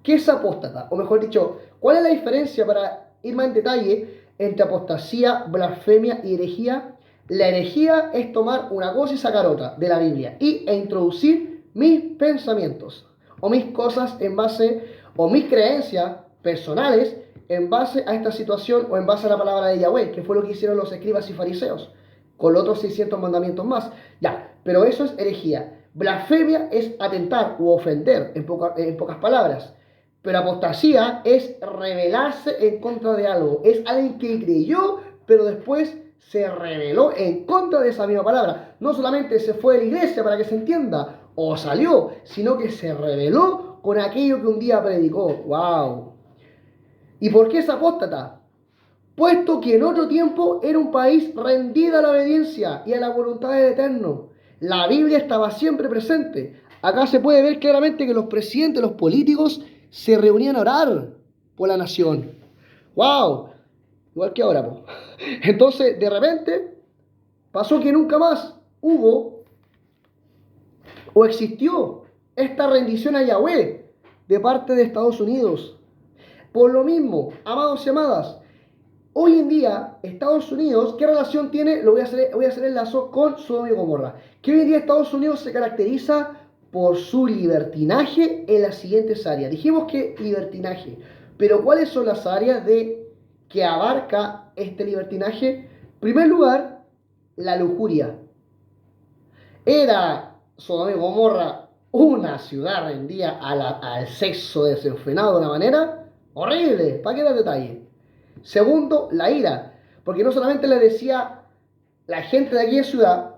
¿Qué es apóstata? O mejor dicho, ¿cuál es la diferencia, para ir más en detalle, entre apostasía, blasfemia y herejía? La herejía es tomar una cosa y sacar otra de la Biblia e introducir mis pensamientos. o mis cosas en base, o mis creencias personales en base a esta situación o en base a la palabra de Yahweh, que fue lo que hicieron los escribas y fariseos, con los otros 600 mandamientos más. Ya, pero eso es herejía. Blasfemia es atentar u ofender, en pocas palabras. Pero apostasía es rebelarse en contra de algo. Es alguien que creyó, pero después se rebeló en contra de esa misma palabra. No solamente se fue de la iglesia, para que se entienda, o salió, sino que se rebeló con aquello que un día predicó. ¡Wow! ¿Y por qué es apóstata? Puesto que en otro tiempo era un país rendido a la obediencia y a la voluntad del Eterno. La Biblia estaba siempre presente. Acá se puede ver claramente que los presidentes, los políticos, se reunían a orar por la nación. ¡Wow! Igual que ahora, po. Entonces, de repente, pasó que nunca más hubo o existió esta rendición a Yahweh de parte de Estados Unidos. Por lo mismo, amados y amadas, hoy en día, Estados Unidos, ¿qué relación tiene? Voy a hacer el lazo con Sodoma y Gomorra. Que hoy en día Estados Unidos se caracteriza por su libertinaje en las siguientes áreas. Dijimos que libertinaje, pero ¿cuáles son las áreas que abarca este libertinaje? En primer lugar, la lujuria. Era Sodoma y Gomorra una ciudad rendida al sexo desenfrenado de una manera horrible. ¿Para qué dar detalle? Segundo, la ira. Porque no solamente le decía la gente de aquella ciudad,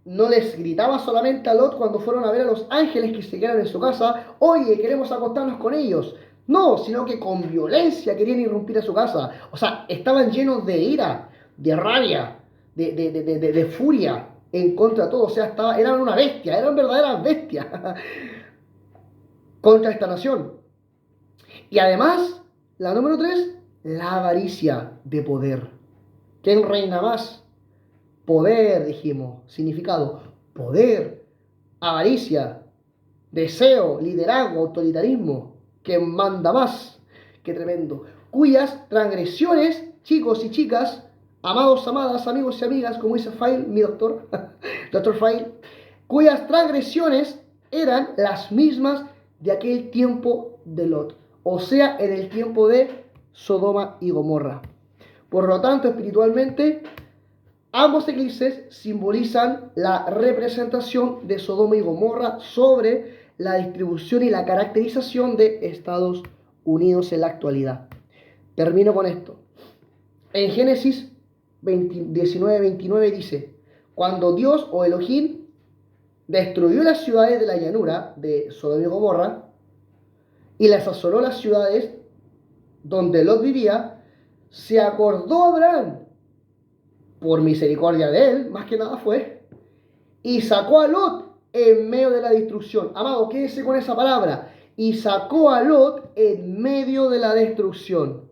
no les gritaba solamente a Lot cuando fueron a ver a los ángeles que se quedaron en su casa, oye, queremos acostarnos con ellos. No, sino que con violencia querían irrumpir a su casa. O sea, estaban llenos de ira, de rabia, de furia en contra de todo. O sea, eran una bestia, eran verdaderas bestias contra esta nación. Y además, la número 3, la avaricia de poder. ¿Quién reina más? Poder, dijimos. Significado, poder, avaricia, deseo, liderazgo, autoritarismo. ¿Quién manda más? Qué tremendo. Cuyas transgresiones, chicos y chicas, amados, amadas, amigos y amigas, como dice Fail, mi doctor, doctor Fail, cuyas transgresiones eran las mismas de aquel tiempo de Lot. O sea, en el tiempo de Sodoma y Gomorra. Por lo tanto, espiritualmente, ambos eclipses simbolizan la representación de Sodoma y Gomorra sobre la distribución y la caracterización de Estados Unidos en la actualidad. Termino con esto. En Génesis 19:29 dice, cuando Dios o Elohim destruyó las ciudades de la llanura de Sodoma y Gomorra y las asoló las ciudades donde Lot vivía, se acordó Abraham, por misericordia de él, más que nada fue, y sacó a Lot en medio de la destrucción. Amado, quédese con esa palabra. Y sacó a Lot en medio de la destrucción.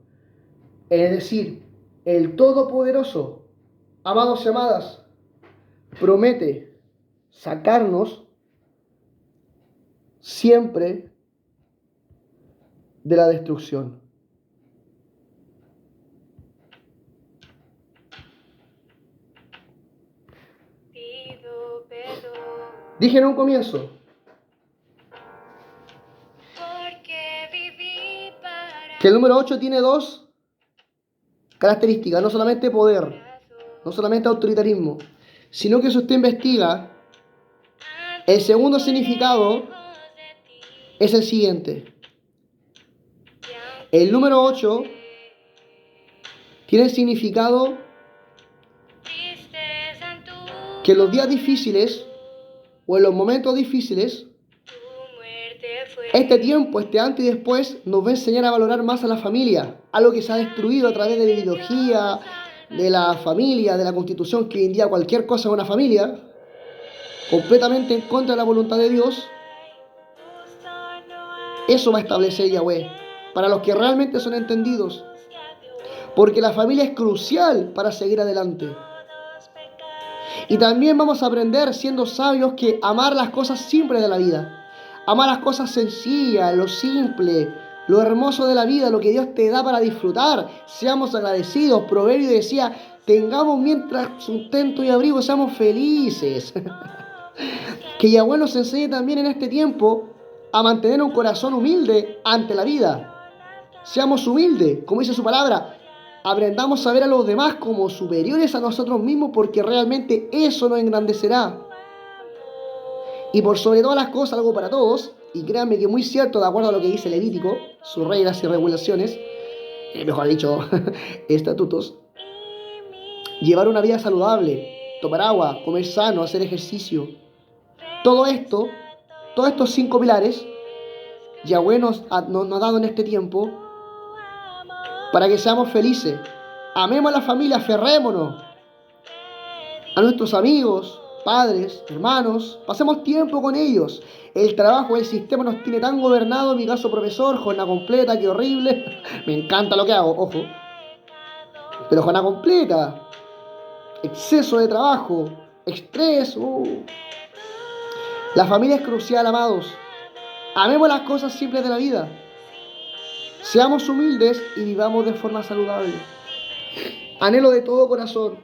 Es decir, el Todopoderoso, amados y amadas, promete sacarnos siempre de la destrucción. Dije en un comienzo que el número 8 tiene dos características, no solamente poder, no solamente autoritarismo, sino que si usted investiga, el segundo significado es el siguiente. El número 8 tiene el significado que en los días difíciles o en los momentos difíciles, este tiempo, este antes y después, nos va a enseñar a valorar más a la familia, algo que se ha destruido a través de la ideología, de la familia, de la constitución, que hoy en día cualquier cosa es una familia, completamente en contra de la voluntad de Dios. Eso va a establecer Yahweh, para los que realmente son entendidos, porque la familia es crucial para seguir adelante. Y también vamos a aprender, siendo sabios, que amar las cosas simples de la vida, amar las cosas sencillas, lo simple, lo hermoso de la vida, lo que Dios te da para disfrutar. Seamos agradecidos. Proverbio decía, tengamos mientras sustento y abrigo, seamos felices. Que Yahweh nos enseñe también en este tiempo a mantener un corazón humilde ante la vida. Seamos humildes, como dice su palabra. Aprendamos a ver a los demás como superiores a nosotros mismos, porque realmente eso nos engrandecerá. Y por sobre todas las cosas, algo para todos, y créanme que muy cierto, de acuerdo a lo que dice Levítico, sus reglas y regulaciones, mejor dicho, estatutos, llevar una vida saludable, tomar agua, comer sano, hacer ejercicio. Todo esto, todos estos 5 pilares, Yahweh nos ha dado en este tiempo para que seamos felices. Amemos a la familia, aferrémonos a nuestros amigos, padres, hermanos, pasemos tiempo con ellos. El trabajo, el sistema nos tiene tan gobernado, en mi caso profesor, jornada completa, qué horrible. Me encanta lo que hago, ojo. Pero jornada completa, exceso de trabajo, estrés. La familia es crucial, amados. Amemos las cosas simples de la vida. Seamos humildes y vivamos de forma saludable. Anhelo de todo corazón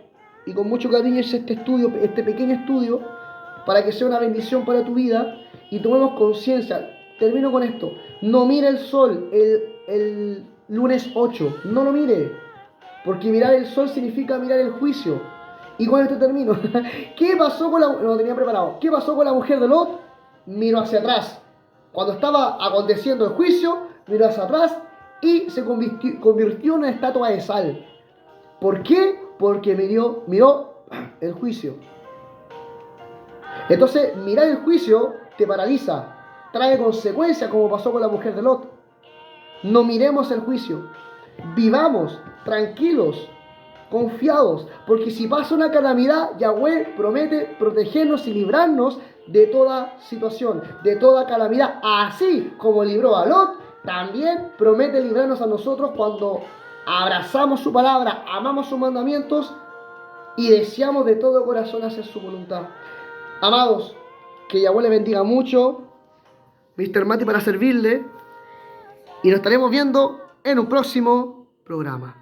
y con mucho cariño es este estudio, este pequeño estudio, para que sea una bendición para tu vida y tomemos conciencia. Termino con esto. No mire el sol el lunes 8. No lo mire. Porque mirar el sol significa mirar el juicio. Y con esto termino. ¿Qué pasó con la... No lo tenía preparado. ¿Qué pasó con la mujer de Lot? Miró hacia atrás. Cuando estaba aconteciendo el juicio, miró hacia atrás y se convirtió en una estatua de sal. ¿Por qué? Porque miró el juicio. Entonces, mirar el juicio te paraliza, trae consecuencias, como pasó con la mujer de Lot. No miremos el juicio. Vivamos tranquilos, confiados, porque si pasa una calamidad, Yahweh promete protegernos y librarnos de toda situación, de toda calamidad. Así como libró a Lot, también promete librarnos a nosotros cuando abrazamos su palabra, amamos sus mandamientos y deseamos de todo corazón hacer su voluntad. Amados, que Yahweh le bendiga mucho. Mr. Mati para servirle. Y nos estaremos viendo en un próximo programa.